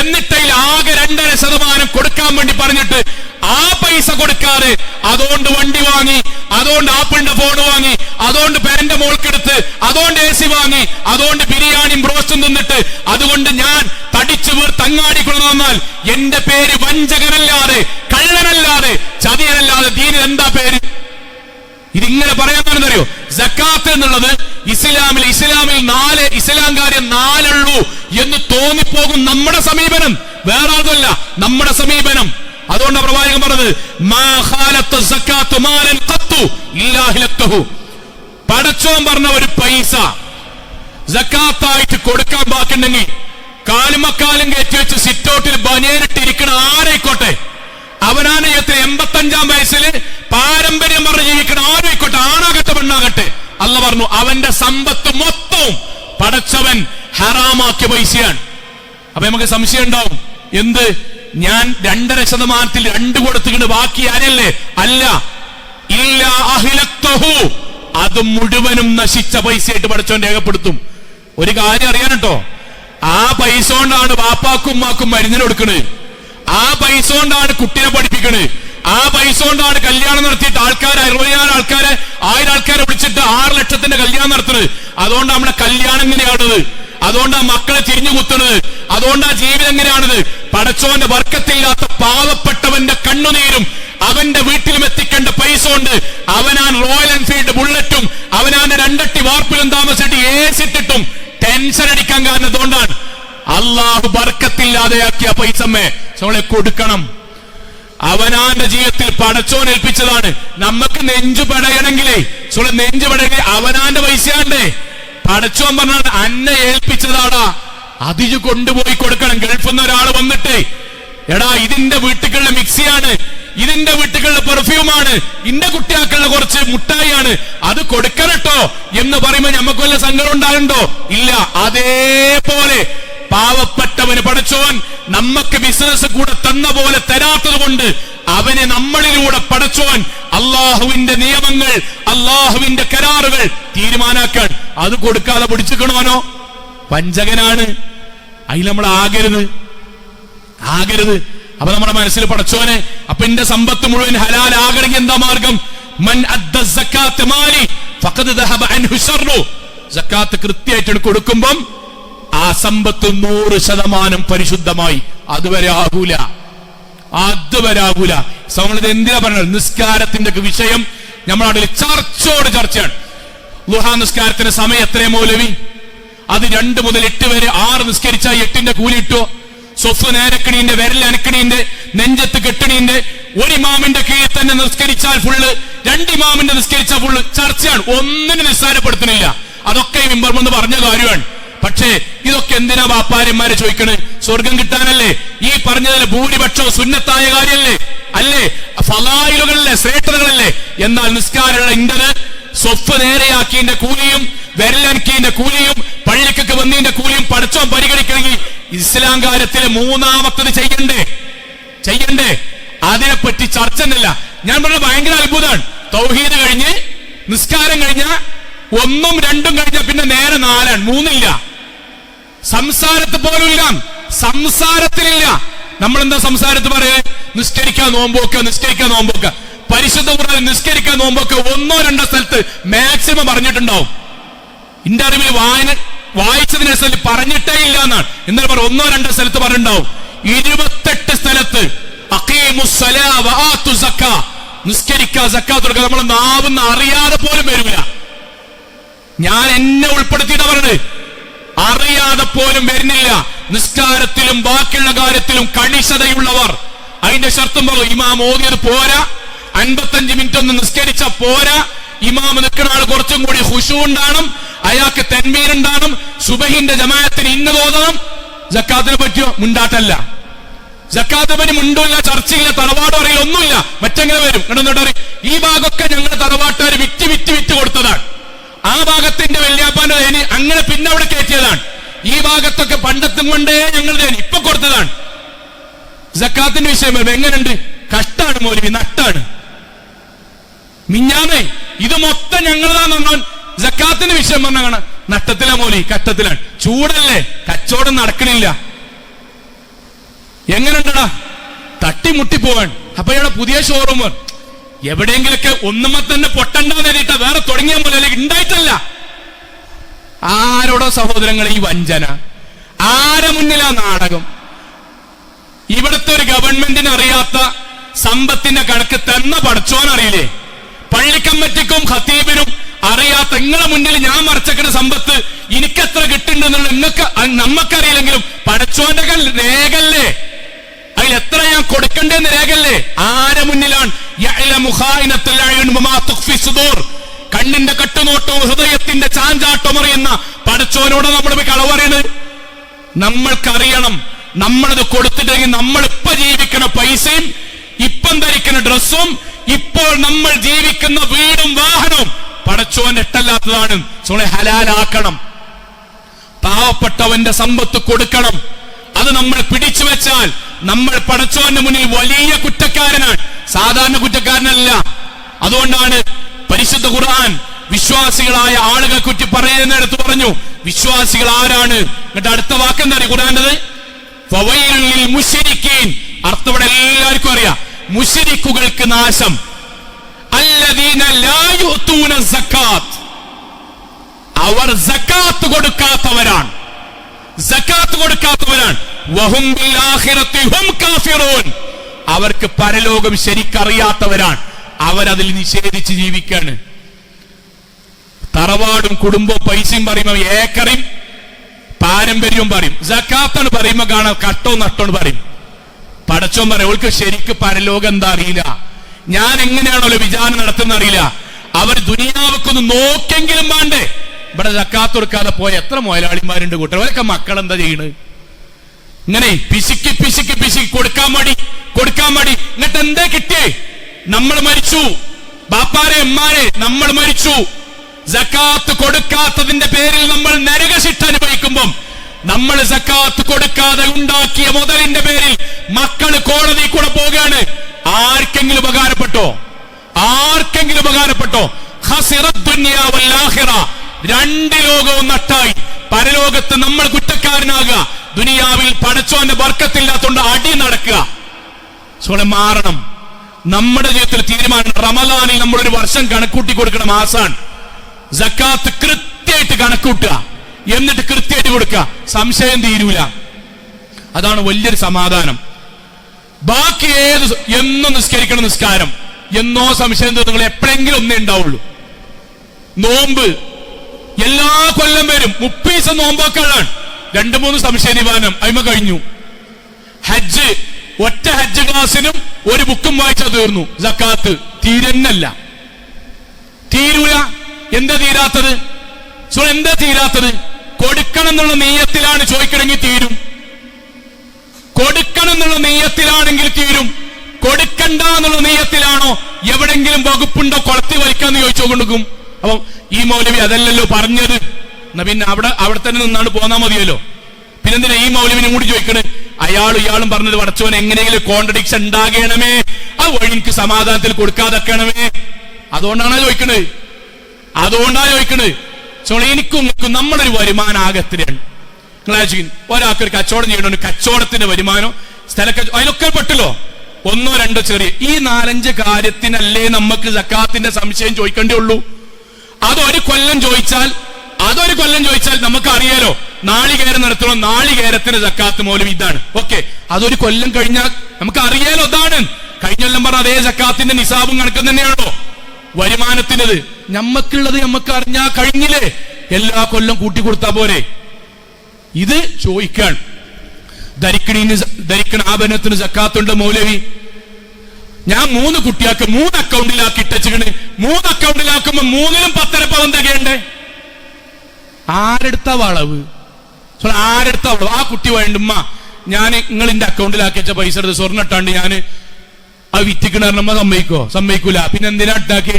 എന്നിട്ടതിൽ ആകെ 2.5% കൊടുക്കാൻ വേണ്ടി പറഞ്ഞിട്ട് ആ പൈസ കൊടുക്കാതെ അതുകൊണ്ട് വണ്ടി വാങ്ങി, അതുകൊണ്ട് ആപ്പിളിന്റെ ഫോൺ വാങ്ങി, അതുകൊണ്ട് പേരന്റെ മോൾക്കെടുത്ത്, അതുകൊണ്ട് AC വാങ്ങി, അതുകൊണ്ട് ബിരിയാണിയും ബ്രോസ്റ്റും തിന്നിട്ട് അതുകൊണ്ട് ഞാൻ തടിച്ചു വീർത്തങ്ങാടിക്കൊള്ളു വന്നാൽ എന്റെ പേര് വഞ്ചകനല്ലാതെ, കള്ളനല്ലാതെ, ചതിയനല്ലാതെ ദീനിൽ എന്താ പേര്? ഇതിങ്ങനെ പറയാന്നറിയോ? സക്കാത്ത് എന്നുള്ളത് ഇസ്ലാമിൽ 4 ഇസ്ലാം കാര്യം 4 ഉള്ളൂ എന്ന് തോന്നിപ്പോകും നമ്മുടെ സമീപനം. വേറെ അതല്ല നമ്മുടെ സമീപനം. അതുകൊണ്ട് പ്രവാചകൻ പറഞ്ഞത് പടച്ചോൻ പറഞ്ഞ ഒരു പൈസ സക്കാത്തായിട്ട് കൊടുക്കാൻ ബാക്കിണ്ടെങ്കിൽ കാലുമക്കാലും കയറ്റി വെച്ച് സിറ്റൗട്ടിൽ ബനിയനിട്ടിരിക്കണ ആരായിക്കോട്ടെ, അവനാന്റെ ജീവിതത്തിൽ 85-ാം വയസ്സിൽ പാരമ്പര്യം പറഞ്ഞ് ജീവിക്കണം, ആരോയിക്കോട്ടെ, ആണാകട്ടെ പെണ്ണാകട്ടെ, അല്ല പറഞ്ഞു അവന്റെ സമ്പത്ത് മൊത്തവും പടച്ചവൻ ഹറാമാക്കിയ പൈസയാണ്. അപ്പൊ നമുക്ക് സംശയം ഉണ്ടാവും, എന്ത് ഞാൻ 2.5% 2 കൊടുത്തിട്ട് ബാക്കി ആരല്ലേ? അല്ല, ഇല്ല അഹ്ലക്തഹു, അത് മുഴുവനും നശിച്ച പൈസയായിട്ട് പടച്ചവൻ രേഖപ്പെടുത്തും. ഒരു കാര്യം അറിയാൻ കേട്ടോ, ആ പൈസ കൊണ്ടാണ് വാപ്പാക്കും ഉമ്മാക്കും മരുന്നിന് കൊടുക്കണത്, ആ പൈസ കൊണ്ടാണ് കുട്ടിയെ പഠിപ്പിക്കണത്, ആ പൈസ കൊണ്ടാണ് കല്യാണം നടത്തിയിട്ട് ആൾക്കാരെ 60,000 ആൾക്കാരെ 1000 ആൾക്കാരെ വിളിച്ചിട്ട് 6 ലക്ഷത്തിന്റെ കല്യാണം നടത്തുന്നത്. അതുകൊണ്ടാണ് നമ്മുടെ കല്യാണം എങ്ങനെയാണത്, അതുകൊണ്ടാണ് മക്കളെ തിരിഞ്ഞു കുത്തുന്നത്, അതുകൊണ്ടാണ് ജീവിതം എങ്ങനെയാണത്. പടച്ചോന്റെ ബർക്കത്തില്ലാത്ത പാവപ്പെട്ടവന്റെ കണ്ണുനീരും അവന്റെ വീട്ടിലും എത്തിക്കേണ്ട പൈസ കൊണ്ട് അവനാൻ റോയൽ എൻഫീൽഡ് ബുള്ളറ്റും അവനാന്റെ 2 അട്ടി വാർപ്പിലും താമസിച്ചിട്ട് ഏസിട്ടിട്ടും ടെൻഷൻ അടിക്കാൻ കാരണം അതുകൊണ്ടാണ്. അള്ളാഹു ബർക്കത്തില്ലാതെയാക്കിയ പൈസമ്മേ നമ്മളെ കൊടുക്കണം. അവനാന്റെ ജീവിതത്തിൽ പടച്ചോൻ ഏൽപ്പിച്ചതാണ്. നമുക്ക് നെഞ്ചു പടയണമെങ്കിലേ നെഞ്ചു പടയെങ്കിൽ അവനാന്റെ പൈസയാണ്ടേ. പടച്ചോൻ പറഞ്ഞാൽ അന്നെ ഏൽപ്പിച്ചതാടാ, അതിജ് കൊണ്ടുപോയി കൊടുക്കണം. ഗൾഫിൽ നിന്ന് ഒരാൾ വന്നിട്ട്, എടാ ഇതിന്റെ വീട്ടുകളുടെ മിക്സിയാണ്, ഇതിന്റെ വീട്ടുകളുടെ പെർഫ്യൂമാണ്, ഇന്റെ കുട്ടിയാക്കളുടെ കുറച്ച് മുട്ടായിയാണ്, അത് കൊടുക്കണട്ടോ എന്ന് പറയുമ്പോ നമുക്ക് വല്ല സങ്കടം ഉണ്ടാകുന്നുണ്ടോ? ഇല്ല. അതേപോലെ പാവപ്പെട്ടവന് പടച്ചോൻ നമുക്ക് ബിസിനസ് കൂടെ തന്ന പോലെ തരാത്തത് കൊണ്ട് അവനെ നമ്മളിലൂടെ പടച്ചോൻ അള്ളാഹുവിന്റെ നിയമങ്ങൾ, അള്ളാഹുവിന്റെ കരാറുകൾ തീരുമാനാക്കാൻ അത് കൊടുക്കാതെ പിടിച്ചിക്കണോനോ വഞ്ചകനാണ്. അതിൽ നമ്മൾ ആകരുത്. അപ്പൊ നമ്മുടെ മനസ്സിൽ പടച്ചോനെ, അപ്പൊ എന്റെ സമ്പത്ത് മുഴുവൻ ഹലാൽ ആകണമെങ്കിൽ എന്താ മാർഗം? മൻ അദ്ദ സക്കാത്ത് മാലി ഫഖദ് ദഹബ അൻഹു ശർറു. സക്കാത്ത് കൃത്യമായിട്ട് കൊടുക്കുമ്പം ആ സമ്പത്ത് 100% പരിശുദ്ധമായി. അതുവരെ ആകൂല. സമയത്ത് എന്തിനാ പറഞ്ഞത്? നിസ്കാരത്തിന്റെ വിഷയം നമ്മളെ ചർച്ചയോട് ചർച്ചയാണ്. ളുഹാ നിസ്കാരത്തിന്റെ സമയം എത്രയോ മൗലവി? അത് 2 മുതൽ 8 വരെ 6 നിസ്കരിച്ചാൽ 8ന്റെ കൂലി കിട്ടുമോ? സ്വഫ് നേരക്കണീന്റെ, വിരൽ അനക്കണീന്റെ, നെഞ്ചത്ത് കെട്ടണീന്റെ, ഒരു ഇമാമിന്റെ കീഴിൽ തന്നെ നിസ്കരിച്ചാൽ ഫുള്ള്, 2 ഇമാമിന്റെ നിസ്കരിച്ചാൽ ഫുള്ള്. ചർച്ചയാണ്, ഒന്നിനും നിസ്സാരപ്പെടുത്തുന്നില്ല. അതൊക്കെ ഈ മിമ്പർമെന്ന് പറഞ്ഞ കാര്യമാണ്. പക്ഷേ ഇതൊക്കെ എന്തിനാ ബാപ്പാരന്മാരെ ചോദിക്കണേ? സ്വർഗം കിട്ടാനല്ലേ? ഈ പറഞ്ഞതിലെ ഭൂരിപക്ഷവും സുന്നത്തായ കാര്യമല്ലേ? അല്ലേ? ഫളായിലുകളിലെ ശ്രേഷ്ഠതകളല്ലേ? എന്നാൽ നിസ്കാരമുള്ള ഇന്റത് സ്വഫ് നേരെയാക്കിന്റെ കൂലിയും വിരലനക്കിന്റെ കൂലിയും പള്ളിക്കൊക്കെ വന്നതിന്റെ കൂലിയും പടച്ചോൻ പരിഗണിക്കണമെങ്കിൽ ഇസ്ലാം കാര്യത്തിലെ 3ാമത്തത് ചെയ്യണ്ടേ? അതിനെപ്പറ്റി ചർച്ച ഒന്നുമില്ല. ഞാൻ പറഞ്ഞ ഭയങ്കര അത്ഭുതമാണ്. തൗഹീദ് കഴിഞ്ഞ് നിസ്കാരം കഴിഞ്ഞ 1ഉം 2ഉം കഴിഞ്ഞ പിന്നെ നേരെ 4ആണ്, 3ഇല്ല. സംസാരത്ത് പോലും ഇല്ല, സംസാരത്തിലില്ല. നമ്മളെന്താ സംസാരത്ത് പറയാ? നിസ്കരിക്കാൻ നോമ്പോക്ക. പരിശുദ്ധ ഖുർആനിൽ നിസ്കരിക്കാൻ നോമ്പോക്ക 1ഓ 2ഓ സ്ഥലത്ത് മാക്സിമം പറഞ്ഞിട്ടുണ്ടാവും. എന്റെ അറിവിൽ വായിച്ചതിനനുസരിച്ച് പറഞ്ഞിട്ടേ ഇല്ല എന്നാണ്. എന്നാൽ 1ഓ 2ഓ സ്ഥലത്ത് പറഞ്ഞിട്ടുണ്ടാവും. 28 സ്ഥലത്ത് അഖീമുസ്സലാ വആതു സക്കാ, നിസ്കരിക്കുക, സക്കാത്ത് കൊടുക്കുക. നമ്മൾ നാവുന്ന അറിയാതെ പോലും വരില്ല. ഞാൻ എന്നെ ഉൾപ്പെടുത്തിയിട്ട് പറഞ്ഞത്, അറിയാതെ പോലും വരുന്നില്ല. നിസ്കാരത്തിലും ബാക്കിയുള്ള കാര്യത്തിലും കണിശതയുള്ളവർ. അതിന്റെ ഷർത്തും പറഞ്ഞു, ഇമാം ഓതിയത് പോരാ, 55 മിനിറ്റ് ഒന്ന് നിസ്കരിച്ച പോരാ, ഇമാം നിൽക്കുന്ന ആൾ കുറച്ചും കൂടി ഖുശൂ ഉണ്ടാകണം, അയാൾക്ക് തൻവീർ ഉണ്ടാകണം, സുബഹിന്റെ ജമാഅത്തിന് ഇന്ന് തോന്നണം. സക്കാത്തിനെ പറ്റിയോ? മുണ്ടാട്ടല്ല. സക്കാത്തിനെ പറ്റി മുണ്ടില്ല, ചർച്ചയില്ല, തറവാട് അറിയില്ല, ഒന്നുമില്ല. മറ്റെങ്ങനെ വരും? കണ്ടെന്നോട്ടറി ഈ ഭാഗമൊക്കെ ഞങ്ങളുടെ തറവാട്ടുകാർ വിറ്റ് കൊടുത്തതാണ്. ആ ഭാഗത്തിന്റെ വല്യാപ്പാന്റെ ദേനി അങ്ങനെ പിന്നെ അവിടെ കയറ്റിയതാണ്. ഈ ഭാഗത്തൊക്കെ പണ്ടത്തും കൊണ്ടേ ഞങ്ങളുടെ ദേനി ഇപ്പൊ കൊടുത്തതാണ്. സക്കാത്തിന്റെ വിഷയം എങ്ങനെയുണ്ട്? കഷ്ടാണ് മൗലവി, നട്ടാണ്. മിഞ്ഞാമേ ഇത് മൊത്തം ഞങ്ങളതാന്ന് പറഞ്ഞാൽ സക്കാത്തിന്റെ വിഷയം പറഞ്ഞാണ് നട്ടത്തിലാ മൗലവി, കഷ്ടത്തിലാണ്. ചൂടല്ലേ, കച്ചവടം നടക്കണില്ല. എങ്ങനെയുണ്ടടാ? തട്ടിമുട്ടിപ്പോവാൻ. അപ്പൊ ഇവിടെ പുതിയ ഷോറൂം എവിടെയെങ്കിലൊക്കെ ഒന്നുമ്പോ തന്നെ പൊട്ടണ്ടെന്ന് എഴുതിയിട്ട വേറെ തുടങ്ങിയ പോലെ ഉണ്ടായിട്ടല്ല. ആരോടോ സഹോദരങ്ങൾ ഈ വഞ്ചന? ആരെ മുന്നിലാ നാടകം? ഇവിടുത്തെ ഒരു ഗവൺമെന്റിന് അറിയാത്ത സമ്പത്തിന്റെ കണക്ക് തന്ന പടച്ചോൻ അറിയില്ലേ? പള്ളിക്കമ്മറ്റിക്കും ഖത്തീബിനും അറിയാത്ത നിങ്ങളെ മുന്നിൽ ഞാൻ മറച്ചേക്കുന്ന സമ്പത്ത് എനിക്കെത്ര കിട്ടുന്നുണ്ടെന്നുള്ള നമ്മക്കറിയില്ലെങ്കിലും പടച്ചോന്റെ രേഖല്ലേ? അതിൽ എത്ര ഞാൻ കൊടുക്കണ്ടെന്ന് രേഖല്ലേ? ആരെ മുന്നിലാണ്? കണ്ണിന്റെ കട്ടുനോട്ടവും ഹൃദയത്തിന്റെ ചാഞ്ചാട്ടവും അറിയുന്ന പടച്ചോനോട് നമ്മൾ കളവ് പറയുന്നത്. നമ്മൾക്കറിയണം, നമ്മളത് കൊടുത്തിട്ടെങ്കിൽ നമ്മളിപ്പോ ജീവിക്കണ പൈസയും ഇപ്പം ധരിക്കുന്ന ഡ്രസ്സും ഇപ്പോൾ നമ്മൾ ജീവിക്കുന്ന വീടും വാഹനവും പടച്ചോൻ ഇഷ്ടല്ലാത്തതാണ്. ഹലാലാക്കണം. പാവപ്പെട്ടവന്റെ സമ്പത്ത് കൊടുക്കണം. അത് നമ്മൾ പിടിച്ചു വെച്ചാൽ നമ്മൾ പടച്ചോന്റെ മുന്നിൽ വലിയ കുറ്റക്കാരനാണ്, സാധാരണ കുറ്റക്കാരനല്ല. അതുകൊണ്ടാണ് പരിശുദ്ധ ഖുർആൻ വിശ്വാസികളായ ആളുകളെ കുറിച്ച് പറയുന്നിടത്ത് പറഞ്ഞു വിശ്വാസികൾ ആരാണ്. എന്നിട്ട് അടുത്ത വാക്കെന്താണ് ഖുർആന്റേത്? ഫവൈലുൽ മുശ്രിക്കീൻ. അർത്ഥം ഇവിടെ എല്ലാവർക്കും അറിയാം. മുശ്രിക്കുകൾക്ക് നാശം. അല്ലദീന ലാ യുതൂന സക്കാത്ത്. അവർ സക്കാത്ത് കൊടുക്കാത്തവരാണ്. സക്കാത്ത് കൊടുക്കാത്തവരാണ്. വഹും ബിൽ ആഖിറതി ഹും കാഫിറൂൻ. അവർക്ക് പരലോകം ശരിക്കറിയാത്തവരാണ്. അവരതിൽ നിഷേധിച്ച് ജീവിക്കാണ്. തറവാടും കുടുംബവും പൈസയും പറയുമ്പോ ഏക്കറിയും പാരമ്പര്യവും പറയും. സക്കാത്താണ് പറയുമ്പോ കാണാൻ കട്ടോ നട്ടോ പറയും. പടച്ചോൻ പറയും അവൾക്ക് ശരിക്ക് പരലോകം എന്താ അറിയില്ല, ഞാൻ എങ്ങനെയാണല്ലോ വിചാരണ നടത്തുന്ന അറിയില്ല. അവർ ദുനിയാവൊക്കൊന്ന് നോക്കെങ്കിലും വേണ്ടേ. ഇവിടെ സക്കാത്ത് കൊടുക്കാതെ പോയ എത്ര മുതലാളിമാരുണ്ട് കൂട്ടർ. അവരൊക്കെ മക്കൾ എന്താ ചെയ്യണ്? ഇങ്ങനെ പിശുക്കി പിശുക്കി പിശുക്കി കൊടുക്കാൻ മടി. എന്നിട്ട് എന്താ കിട്ടിയേ? നമ്മൾ മരിച്ചു. ബാപ്പാരെ അമ്മാരെ നമ്മൾ മരിച്ചു. സക്കാത്ത് കൊടുക്കാത്തതിന്റെ പേരിൽ നമ്മൾ നരകശിക്ഷ അനുഭവിക്കുമ്പം നമ്മൾ സക്കാത്ത് കൊടുക്കാതെ ഉണ്ടാക്കിയ മുതലിന്റെ പേരിൽ മക്കള് കോടതി കൂടെ പോവുകയാണ്. ആർക്കെങ്കിലും ഉപകാരപ്പെട്ടോ? ഖസിറത് ദുനിയ വൽ ആഖിറ. രണ്ട് ലോകവും നട്ടായി. പരലോകത്ത് നമ്മൾ കുറ്റക്കാരനാകുക. ദുനിയാവിൽ പടച്ചോന്റെ ബർക്കത്തില്ലാത്തോണ്ട് അടി നടക്കുക. മാറണം. നമ്മുടെ ജീവിതത്തിൽ തീരുമാനം. റമദാനിൽ നമ്മളൊരു വർഷം കണക്കൂട്ടി കൊടുക്കണം. മാസാണ് സക്കാത്ത് കൃത്യമായിട്ട് കണക്കൂട്ടുക. എന്നിട്ട് കൃത്യമായിട്ട് കൊടുക്കുക. സംശയം തീരൂല. അതാണ് വലിയൊരു സമാധാനം. ബാക്കി എന്നും നിസ്കരിക്കണം. നിസ്കാരം എന്നോ സംശയം നിങ്ങൾ എപ്പോഴെങ്കിലും ഒന്നേ ഉണ്ടാവുള്ളൂ. നോമ്പ് എല്ലാ കൊല്ലം വരും. 30 ദിവസം നോമ്പോക്കാളാണ്. 2-3 സംശയ നിവാരണം അയിമ കഴിഞ്ഞു. ഹജ്ജ് ഒറ്റ ഹജ്ജ് ക്ലാസിനും ഒരു ബുക്കും വായിച്ചാൽ തീർന്നു. സക്കാത്ത് തീരൂല. എന്താ തീരാത്തത്? കൊടുക്കണം എന്നുള്ള നീയത്തിലാണ് ചോദിക്കണമെങ്കിൽ തീരും. കൊടുക്കണം എന്നുള്ള നീയത്തിലാണെങ്കിൽ തീരും. കൊടുക്കണ്ട എന്നുള്ള നീയത്തിലാണോ എവിടെങ്കിലും വകുപ്പുണ്ടോ കുളത്തി വലിക്കാന്ന് ചോദിച്ചു കൊടുക്കും. അപ്പം ഈ മൗലവി അതല്ലല്ലോ പറഞ്ഞത്. എന്നാ പിന്നെ അവിടെ തന്നെ നിന്നാണ് പോന്നാ മതിയല്ലോ. പിന്നെന്തിനാ ഈ മൗലവിനും കൂടി ചോദിക്കണേ? ഇയാളും പറഞ്ഞത് പടച്ചോൻ എങ്ങനെയെങ്കിലും കോൺട്രഡിക്ഷൻ ഉണ്ടാകണമേ, ആ വഴി എനിക്ക് സമാധാനത്തിൽ കൊടുക്കാതെക്കണമേ. അതുകൊണ്ടാണ് ചോദിക്കണത്. എനിക്കും നമ്മളൊരു വരുമാനം ആകത്തിലാണ്. ഒരാൾക്കൊരു കച്ചവടം ചെയ്യണ കച്ചവടത്തിന്റെ വരുമാനം, അതിലൊക്കെ പെട്ടല്ലോ. 1-2 ചെറിയ ഈ 4-5 കാര്യത്തിനല്ലേ നമുക്ക് സക്കാത്തിന്റെ സംശയം ചോദിക്കേണ്ടേ ഉള്ളൂ. അതൊരു കൊല്ലം ചോദിച്ചാൽ നമുക്ക് അറിയാലോ. നാളികേരം നടത്തണം, നാളികേരത്തിന് സക്കാത്ത് മൂലം ഇതാണ്. ഓക്കെ, അതൊരു കൊല്ലം കഴിഞ്ഞാൽ നമുക്ക് അറിയാലോ. അതാണ് കഴിഞ്ഞ കൊല്ലം പറഞ്ഞ അതേ സക്കാത്തിന്റെ നിസാബും കണക്കും തന്നെയാണോ വരുമാനത്തിനത്. നമ്മക്കുള്ളത് നമുക്ക് അറിഞ്ഞാ കഴിഞ്ഞില്ലേ. എല്ലാ കൊല്ലം കൂട്ടിക്കൊടുത്താ പോരെ. ഇത് ചോദിക്കാൻ ധരിക്കണ ആഭരണത്തിന് സക്കാത്തുണ്ട് മൗലവി. ഞാൻ 3 കുട്ടിയാക്ക് 3 അക്കൗണ്ടിലാക്കി ഇട്ടച്ചിക്കണ്. 3 അക്കൗണ്ടിലാക്കുമ്പോ 3-ലും 10.5 പവൻ തികയണ്ടേ? ആരെടുത്ത വളവ്? ആ കുട്ടി വേണ്ടുമ്മ ഞാൻ നിങ്ങളിന്റെ അക്കൗണ്ടിലാക്കി വെച്ച പൈസ എടുത്ത് സ്വർണ്ണ ഇട്ടാണ്ട് ഞാൻ അത് വിറ്റിക്കണ സമ്മതിക്കൂല. പിന്നെ എന്തിനാ ഇട്ടാക്കി?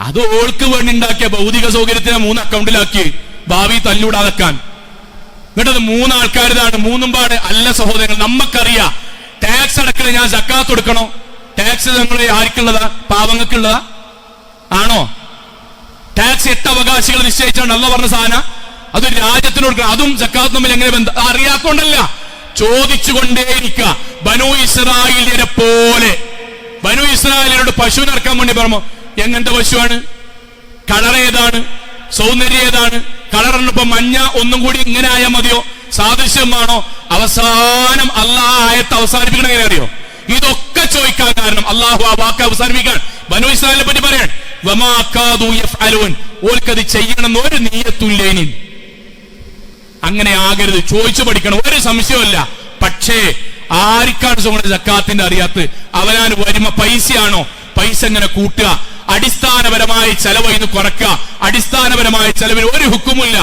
അത് ഓൾക്ക് വേണ്ടി ഉണ്ടാക്കിയ ഭൗതിക സൗകര്യത്തിനെ 3 അക്കൗണ്ടിലാക്കി ഭാവി തല്ലൂടാതെക്കാൻ. എന്നിട്ടത് 3 ആൾക്കാരിതാണ്. 3 പാട് അല്ല സഹോദരങ്ങൾ. നമുക്കറിയാം ടാക്സ് അടക്കണ ഞാൻ സക്കാത്ത് കൊടുക്കണോ? ടാക്സ് നമ്മൾ ആർക്കുള്ളതാ? പാവങ്ങൾക്കുള്ളതാ ആണോ? ടാക്സ് 8 അവകാശികൾ നിശ്ചയിച്ചാണ് അള്ള പറഞ്ഞ സാധനം. അതൊരു രാജ്യത്തിന് കൊടുക്കണം. അതും സക്കാത്ത് തമ്മിൽ എങ്ങനെ ബന്ധം? അറിയാത്തോണ്ടല്ല, ചോദിച്ചുകൊണ്ടേയിരിക്കുക. ബനൂ ഇസ്രായേലിനെ പോലെ ബനൂ ഇസ്രായേലിനോട് പശുവിനെ ഇറക്കാൻ വേണ്ടി പറഞ്ഞു. എങ്ങനത്തെ പശുവാണ്? കളർ ഏതാണ്? സൗന്ദര്യം ഏതാണ്? കളറിനൊപ്പം മഞ്ഞ ഒന്നും കൂടി ഇങ്ങനെ ആയാൽ മതിയോ? സാദൃശ്യമാണോ? അവസാനം അള്ളാഹ് ആയത്ത് അവസാനിപ്പിക്കണം. എങ്ങനെ അറിയോ? ഇതൊക്കെ ചോദിക്കാൻ കാരണം അള്ളാഹു ആ വാക്ക് അവസാനിപ്പിക്കാൻ ബനൂ ഇസ്രായേലിനെ പറ്റി പറയാൻ ഓൽക്കത് ചെയ്യണമെന്ന് ഒരു നീയത്തുല്ലേനി. അങ്ങനെ ആകരുത്. ചോദിച്ചു പഠിക്കണം. ഒരു സംശയമല്ല. പക്ഷേ ആർക്കാണ് സക്കാത്തിന്റെ അറിയാത്ത? അവനാൻ വരുമ്പോ പൈസയാണോ? പൈസ എങ്ങനെ കൂട്ടുക? അടിസ്ഥാനപരമായ ചെലവ് ഇന്ന് കുറക്കുക. അടിസ്ഥാനപരമായ ചെലവിന് ഒരു ഹുക്കുമില്ല.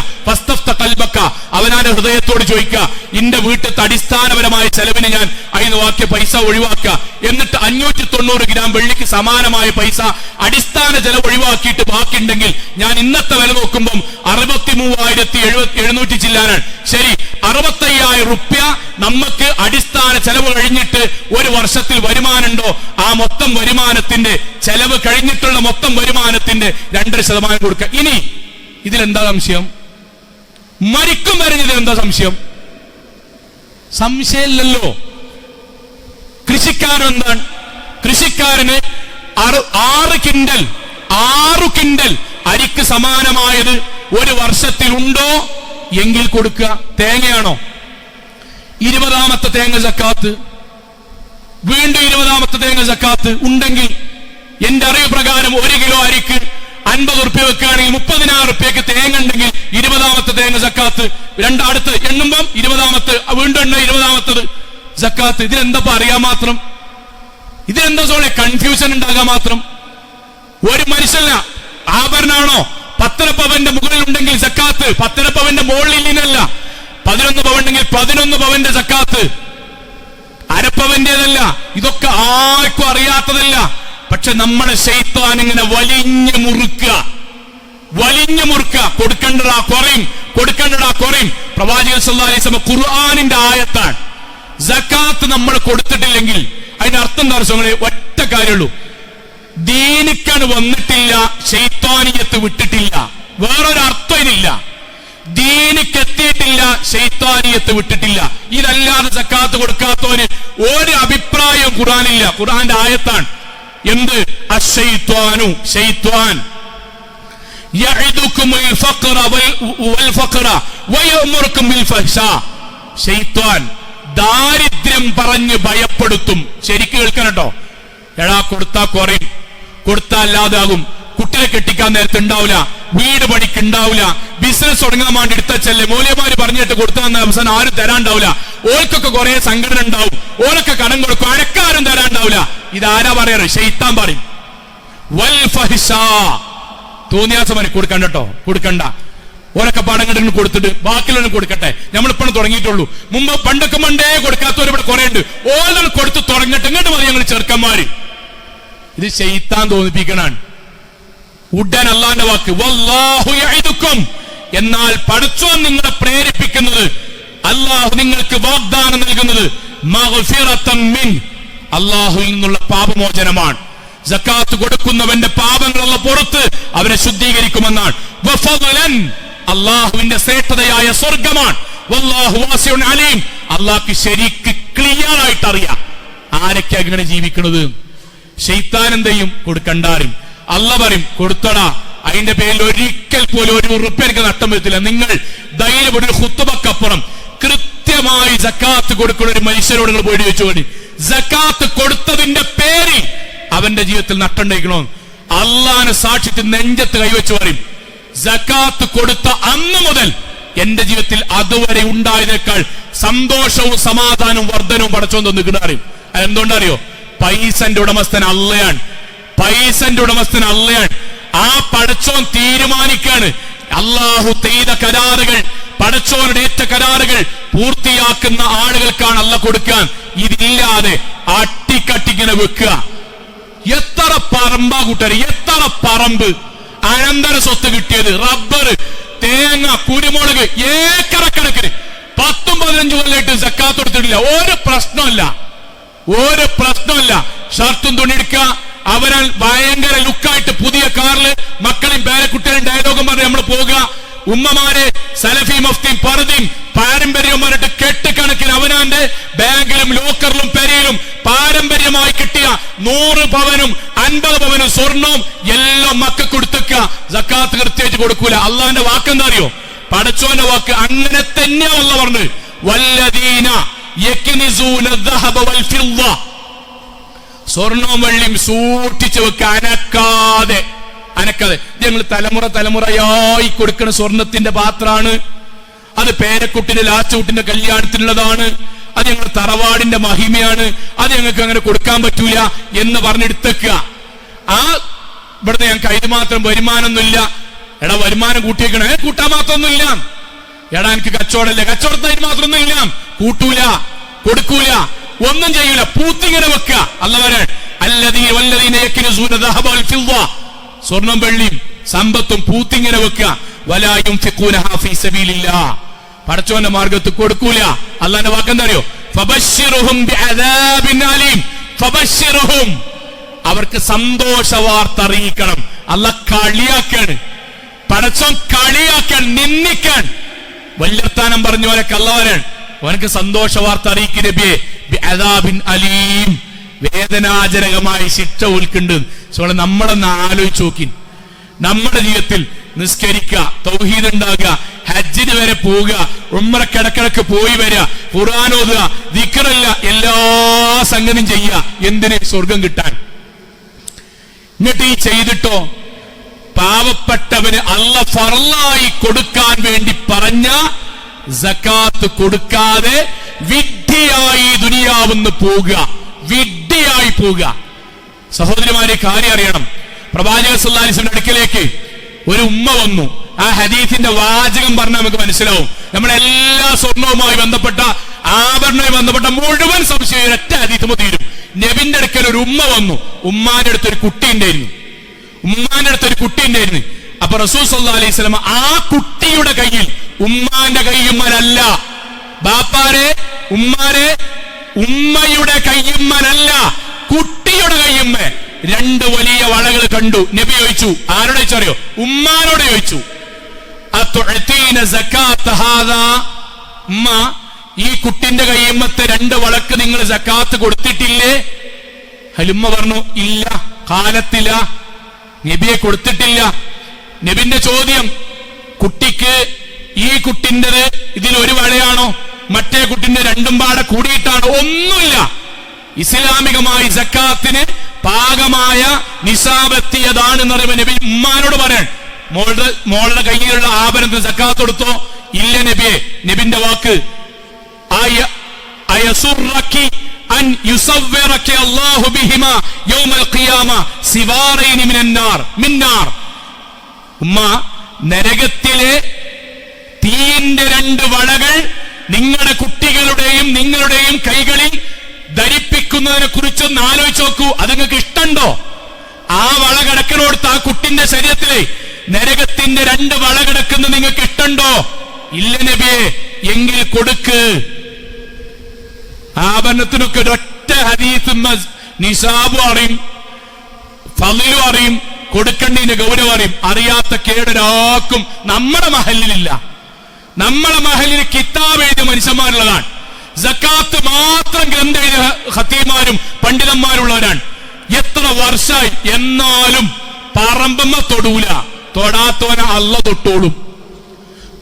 അവനാന്റെ ഹൃദയത്തോട് ചോദിക്കുക, ഇന്റെ വീട്ടിലത്തെ അടിസ്ഥാനപരമായ ചെലവിന് ഞാൻ അതിന് വാക്കിയ പൈസ ഒഴിവാക്കുക, എന്നിട്ട് 590 ഗ്രാം വെള്ളിക്ക് സമാനമായ പൈസ അടിസ്ഥാന ചെലവ് ഒഴിവാക്കിയിട്ട് ബാക്കിയുണ്ടെങ്കിൽ ഞാൻ ഇന്നത്തെ വില നോക്കുമ്പം 63,700 ചില്ലാനാണ്. ശരി, 65,000 റുപ്യ നമുക്ക് അടിസ്ഥാന ചെലവ് കഴിഞ്ഞിട്ട് ഒരു വർഷത്തിൽ വരുമാനമുണ്ടോ? ആ മൊത്തം വരുമാനത്തിന്റെ ചെലവ് കഴിഞ്ഞിട്ടുള്ള മൊത്തം വരുമാനത്തിന്റെ 2% കൊടുക്കുക. ഇനി ഇതിലെന്താ സംശയം? മരിക്കും വരഞ്ഞത് എന്താ സംശയം? സംശയമില്ലല്ലോ. കൃഷിക്കാരൻ എന്താണ്? കൃഷിക്കാരന് 6 കിൻഡൽ അരിക്ക് സമാനമായത് ഒരു വർഷത്തിൽ ഉണ്ടോ എങ്കിൽ കൊടുക്കുക. തേങ്ങയാണോ? 20ാമത്തെ തേങ്ങ സക്കാത്ത്, വീണ്ടും 20ാമത്തെ തേങ്ങ സക്കാത്ത് ഉണ്ടെങ്കിൽ എന്റെ അറിവ് പ്രകാരം 1 കിലോ അരിക്ക് 50 റുപ്യ വെക്കുകയാണെങ്കിൽ 30,000 റുപ്യക്ക് തേങ്ങ ഉണ്ടെങ്കിൽ 20ാമത്തെ തേങ്ങ സക്കാത്ത്, രണ്ടടുത്ത് എണ്ണുമ്പം 20ാമത്തെ വീണ്ടും 20ാമത്തത് സക്കാത്ത്. ഇതിലെന്താ അറിയാൻ മാത്രം? ഇതിലെന്താ സോളെ കൺഫ്യൂഷൻ ഉണ്ടാകാൻ മാത്രം? ഒരു മനുഷ്യല്ല. ആഭരണമാണോ 10 പവന്റെ മുകളിൽ ഉണ്ടെങ്കിൽ സക്കാത്ത്, 10 പവന്റെ മുകളിൽ നിന്നല്ല. 11 പവൻ ഉണ്ടെങ്കിൽ 11 പവന്റെ സക്കാത്ത്, അരപ്പവന്റേതല്ല. ഇതൊക്കെ ആർക്കും അറിയാത്തതല്ല. പക്ഷെ നമ്മളെ ശൈത്താൻ ഇങ്ങനെ വലിഞ്ഞു മുറുക്കുക. കൊടുക്കണ്ടടാ കുറയും. പ്രവാചകൻ സല്ലല്ലാഹു അലൈഹി വസല്ലം ഖുർആനിന്റെ ആയത്താണ്. സക്കാത്ത് നമ്മൾ കൊടുത്തിട്ടില്ലെങ്കിൽ അതിന്റെ അർത്ഥം എന്താ പറയുക? ഒറ്റ കാര്യമുള്ളൂ, ദീനിക്കാണ് വന്നിട്ടില്ല, ശൈത്താനിയത്ത് വിട്ടിട്ടില്ല. വേറൊരു അർത്ഥം ഇതില്ല. ദീനിക്കെത്തിയിട്ടില്ല, ശൈത്താനിയത്ത് വിട്ടിട്ടില്ല. ഇതല്ലാതെ സക്കാത്ത് കൊടുക്കാത്തവന് ഒരു അഭിപ്രായവും ഖുർആനില്ല. ഖുർആന്റെ ആയത്താണ്. എന്ത്? അശ്ശൈത്വാനു, ശൈത്വാൻ യഇദുകുമുൽ ഫഖറ വൽ ഫഖറ വയഅമുറുകും ബിൽ ഫഹ്ശാ. ശൈത്വാൻ ദാരിദ്ര്യം പറഞ്ഞ് ഭയപ്പെടുത്തും. ശരിക്കും കേൾക്കണം കേട്ടോ. എടാ കൊടുത്താ കുറയും, കൊടുത്താ അല്ലാതാകും, കുട്ടിയെ കെട്ടിക്കാൻ നേരത്തെ ഉണ്ടാവില്ല, വീട് പണിക്ക് ഉണ്ടാവില്ല, ബിസിനസ് തുടങ്ങാൻ വേണ്ടി എടുത്തച്ചല്ലേ മൂല്യമാര് പറഞ്ഞിട്ട് കൊടുത്താൽ അവസാനം ആരും തരാണ്ടാവില്ല, ഓൾക്കൊക്കെ കുറെ സംഘടന ഉണ്ടാവും, ഓലൊക്കെ കടം കൊടുക്കും, അനക്കാരും തരാണ്ടാവില്ല. ഇതാരാ പറയാറ്? ശൈത്താൻ പറയും. വൽ ഫഹ്ശാ, തോന്നിയാസമന് കൊടുക്കണ്ട കേട്ടോ, കൊടുക്കണ്ട. ഓരൊക്കെ പടങ്ങടന്ന് കൊടുത്തിട്ട് ബാക്കിയുള്ളവരും കൊടുക്കട്ടെ. നമ്മളിപ്പോഴും തുടങ്ങിയിട്ടുള്ളൂ. മുമ്പ് പണ്ടൊക്കെ കൊടുക്കാത്തവർ ഇവിടെ കുറെ ഉണ്ട്. ഓരോ കൊടുത്ത് തുടങ്ങട്ടെ, ഇങ്ങോട്ട് മതി ഞങ്ങൾ ചെറുക്കന്മാര്. ഇത് ശൈത്താൻ തോന്നിപ്പിക്കണാണ്. ഉടൻ അല്ലാഹുവിന്റെ വാക്ക് വല്ലാഹു യഇദുക്കും, എന്നാൽ പടച്ചോൻ നിങ്ങളെ പ്രേരിപ്പിക്കുന്നത്, അല്ലാഹു നിങ്ങൾക്ക് വാഗ്ദാനം നൽകുന്നത് മഗ്ഫിറതൻ മിൻ, അല്ലാഹുവിൽ നിന്നുള്ള പാപമോചനമാണ്. സക്കാത്ത് കൊടുക്കുന്നവന്റെ പാപങ്ങളുള്ള പുറത്ത് അവനെ ശുദ്ധീകരിക്കുമെന്നാണ്. വഫളൻ, അല്ലാഹുവിന്റെ ശ്രേഷ്ഠതയായ സ്വർഗമാണ്. വല്ലാഹു വാസിഉൻ അലീം, അല്ലാഹുക്ക് ശരിക്ക് ക്ലിയർ ആയിട്ട് അറിയാം ആരൊക്കെ അങ്ങനെ ജീവിക്കുന്നത്. ശൈത്താൻ എന്ത് ചെയ്യും? കൊടുക്കണ്ടാരും. അല്ലാഹു പറയും കൊടുത്തടാ, അതിന്റെ പേരിൽ ഒരിക്കൽ പോലും 1 ഉറുപ്യ എനിക്ക് നഷ്ടം വരത്തില്ല. നിങ്ങൾ ധൈര്യം ഒരു ഖുത്ബക്കപ്പുറം കൃത്യമായി സക്കാത്ത് കൊടുക്കുന്ന ഒരു മനുഷ്യരോട് നിങ്ങൾ പോയി ചോദിച്ചു, സക്കാത്ത് കൊടുത്തതിന്റെ പേരിൽ അവന്റെ ജീവിതത്തിൽ നഷ്ടം ഉണ്ടായിക്കണോ? അള്ളാഹുവിനെ സാക്ഷിച്ച് നെഞ്ചത്ത് കൈവച്ച് പറയും, സക്കാത്ത് കൊടുത്ത അന്ന് മുതൽ എന്റെ ജീവിതത്തിൽ അതുവരെ ഉണ്ടായതിനേക്കാൾ സന്തോഷവും സമാധാനവും വർധനവും പടച്ചോൻ തന്നിട്ട്. എന്തുകൊണ്ടറിയോ? പൈസന്റെ ഉടമസ്ഥൻ അള്ളയാണ്. ആ പടച്ചോൻ തീരുമാനിക്കാണ്. അള്ളാഹു ചെയ്ത കരാറുകൾ, പടച്ചോനുടെ ഏറ്റ കരാറുകൾ പൂർത്തിയാക്കുന്ന ആളുകൾക്കാണ് അള്ളാഹ് കൊടുക്കാൻ. ഇതില്ലാതെ അട്ടിക്കട്ടിങ്ങനെ വെക്കുക. എത്ര പറമ്പാ കൂട്ടര്, എത്ര പറമ്പ് അനന്തര സ്വത്ത് കിട്ടിയത്, റബ്ബർ, തേങ്ങ, കുരുമുളക്, ഏക്കറക്കണക്കിന് 10-15 കൊല്ലമായിട്ട് സക്കാത്ത് കൊടുത്തിട്ടില്ല. ഒരു പ്രശ്നമല്ല. ഷർട്ടും തുണിയെടുക്കുക, അവരാൽ ഭയങ്കര ലുക്കായിട്ട് പുതിയ കാറില് മക്കളെയും പേരക്കുട്ടികളും ഡയലോഗും പറഞ്ഞ് നമ്മൾ പോകുക. ഉമ്മമാരെ സലഫി മഫ്തിയും പർദിയും പാരമ്പര്യമായിട്ട് കെട്ടുകണക്കിന് അവനാന്റെ ബാങ്കിലും ലോക്കറിലും പെരയിലും പാരമ്പര്യമായി കിട്ടിയ 100 പവനും 50 പവനും സ്വർണവും എല്ലാം മക്കൾക്ക് കൊടുത്തേക്ക. സക്കാത്ത് കൃത്യമായിട്ട് കൊടുക്കൂല. അള്ളാന്റെ വാക്കെന്താ അറിയോ? പടച്ചോന്റെ വാക്ക് അങ്ങനെ തന്നെയാ അള്ളാഹ് പറഞ്ഞു, വല്ലദീന യക്നിസൂന ദഹബ വൽ ഫിദ്ദ, സ്വർണവും വെള്ളിയും സൂക്ഷിച്ചു വെക്ക, അനക്കാതെ. ഞങ്ങൾ തലമുറയായി കൊടുക്കുന്ന സ്വർണത്തിന്റെ പാത്രാണ്. അത് പേരക്കുട്ടിന്റെ ലാച്ചൂട്ടിന്റെ കല്യാണത്തിനുള്ളതാണ്. അത് ഞങ്ങൾ തറവാടിന്റെ മഹിമയാണ്. അത് ഞങ്ങൾക്ക് അങ്ങനെ കൊടുക്കാൻ പറ്റൂല എന്ന് പറഞ്ഞെടുത്തേക്കുക. ഇവിടുത്തെ ഞങ്ങൾക്ക് ഇത് മാത്രം വരുമാനമൊന്നുമില്ല. എടാ വരുമാനം കൂട്ടിയേക്കണേ, കൂട്ടാൻ മാത്രമൊന്നുമില്ല. എടാ എനിക്ക് കച്ചവടല്ലേ, കച്ചവടത്തിന് മാത്രമൊന്നും ഇല്ല, കൂട്ടൂല, കൊടുക്കൂല, ഒന്നും ചെയ്യൂല, പൂത്തിങ്ങനെ വെക്കുക. അല്ലാഹു പറയാൻ സ്വർണം വെള്ളിയും സമ്പത്തും പൂത്തിങ്ങനെ വെക്കുക. വലാ യുൻഫിഖൂനഹാ ഫീ സബീലില്ലാഹ്, പടച്ചോന്റെ മാർഗത്ത് കൊടുക്കൂല. അല്ലാഹുവിന്റെ വാക്കെന്താ അറിയോ? ഫബശ്ശിറുഹും ബിഅദാബിൻ അലീം. ഫബശ്ശിറുഹും, അവർക്ക് സന്തോഷ വാർത്ത അറിയിക്കണം. അല്ലാഹ് കളിയാക്കാണ്, പടച്ചോൻ കളിയാക്കാൻ, നിന്ദിക്കാൻ. വല്യർത്താനം പറഞ്ഞ പോലൊക്കെ അല്ലാഹുവാണ്. അവനക്ക് സന്തോഷ വാർത്ത അറിയിക്കും നബിയെ, ബിഅദാബിൻ അലീം, വേദനാജനകമായ ശിക്ഷ ഉൽക്കുണ്ട്. നമ്മളൊന്ന് ആലോചിച്ച് നോക്കി. നമ്മുടെ ജീവിതത്തിൽ നിസ്കരിക്കുക, തൗഹീദ് ഉണ്ടാകുക, ഹജ്ജിന് വരെ പോവുക, ഉംറക്ക് ഇടക്കിടക്ക് പോയി വരിക, ഖുർആൻ ഓതുക, ദിക്റല്ല, എല്ലാ സംഗതിയും ചെയ്യുക. എന്തിന്? സ്വർഗം കിട്ടാൻ. എന്നിട്ട് ഈ ചെയ്തിട്ടോ പാവപ്പെട്ടവന് അല്ലാഹ് ഫർളായി കൊടുക്കാൻ വേണ്ടി പറഞ്ഞ സകാത്ത് കൊടുക്കാതെ വിഡ്ഢിയായി ദുനിയാവുന്ന് പോവുക, വിഡ്ഢിയായി പോവുക. സഹോദരിമാരെ, കാര്യം അറിയണം. പ്രവാചകൻ സല്ലല്ലാഹു അലൈഹി വസല്ലം അടുക്കലേക്ക് ഒരു ഉമ്മ വന്നു. ആ ഹദീസിന്റെ വാചകം പറഞ്ഞാൽ നമുക്ക് മനസ്സിലാവും. നമ്മളെല്ലാ സ്വർണവുമായി ബന്ധപ്പെട്ട, ആഭരണവുമായി ബന്ധപ്പെട്ട മുഴുവൻ സംശയം ഒറ്റ ഹദീസുമ തീരും. നബിന്റെ അടുക്കൽ ഒരു ഉമ്മ വന്നു. ഉമ്മാന്റെ അടുത്തൊരു കുട്ടി ഉണ്ടായിരുന്നു. അപ്പൊ റസൂൽ സല്ലല്ലാഹു അലൈഹി വസല്ലം ആ കുട്ടിയുടെ കയ്യിൽ, ഉമ്മാന്റെ കയ്യുമ്മലല്ല, ബാപ്പാരെ ഉമ്മാരെ ഉമ്മയുടെ കയ്യുമ്മലല്ല, കുട്ടിയുടെ കയ്യുമ്മ രണ്ട് വലിയ വളകൾ കണ്ടു. നബി ചോദിച്ചു, ആരോട് ചോദിച്ചറിയോ? ഉമ്മാനോട് ചോദിച്ചു, അതുഅതീന സകാത്ത ഹാദാ, ഉമ്മ ഈ കുട്ടിന്റെ കയ്യുമ്മത്തെ രണ്ട് വളക്ക് നിങ്ങൾ സകാത്ത് കൊടുത്തിട്ടില്ലേ? ഹലുമ്മ പറഞ്ഞു, ഇല്ല, കാലത്തില, നബിയെ കൊടുത്തിട്ടില്ല. നബിന്റെ ചോദ്യം, കുട്ടിക്ക് ഈ കുട്ടിൻ്റെത് ഇതിലൊരു വളയാണോ, മറ്റേ കുട്ടിന്റെ രണ്ടും പാടെ കൂടിയിട്ടാണോ? ഒന്നുമില്ല. ഇസ്ലാമികമായി സക്കാത്തിന് പാകമായ നിസാബെത്തിയതാണെന്ന് പറയുമ്പോൾ നബി ഉമ്മാനോട് പറയാൻ, മോളുടെ കയ്യിലുള്ള ആഭരണത്തിന് സക്കാത്ത് കൊടുത്തോ? ഇല്ല നബിയെ. നബിന്റെ വാക്ക്, അയസുറക്കി അൻ യുസവ്വിറക അല്ലാഹു ബിഹിമാ യൗമൽ ഖിയാമ സിവാറൈനി മിന്നാർ. ഉമ്മ, നരകത്തിലെ തീയിന്റെ രണ്ട് വളകൾ നിങ്ങളുടെ കുട്ടികളുടെയും നിങ്ങളുടെയും കൈകളിൽ ധരിപ്പിക്കുന്നതിനെ കുറിച്ചൊന്ന് ആലോചിച്ച് നോക്കൂ. അത് നിങ്ങൾക്ക് ഇഷ്ടമുണ്ടോ? ആ വള കിടക്കണോടുത്ത് ആ കുട്ടിന്റെ ശരീരത്തിലെ നരകത്തിന്റെ രണ്ട് വള കിടക്കുന്നത് നിങ്ങൾക്ക് ഇഷ്ടമുണ്ടോ? ഇല്ല നബിയെ. എങ്കിൽ കൊടുക്ക്. ആഭരണത്തിനൊക്കെ ഒരൊറ്റ ഹദീസ് നിസാബും അറിയും, ഫളിലും അറിയും, കൊടുക്കേണ്ടതിന്റെ ഗൗരവം അറിയും. അറിയാത്ത കേടൊരാൾക്കും നമ്മുടെ മഹലിലില്ല. നമ്മളെ മഹലിൽ കിതാബ് എഴുതിയ മനുഷ്യന്മാരുള്ളതാണ്. സക്കാത്ത് മാത്രം ഗ്രന്ഥം എഴുതിയ ഖത്തീമാരും പണ്ഡിതന്മാരുള്ളവരാണ്. എത്ര വർഷമായി, എന്നാലും പറമ്പമ്മ തൊടൂല. തൊടാത്തോനെ അള്ള തൊട്ടോളും.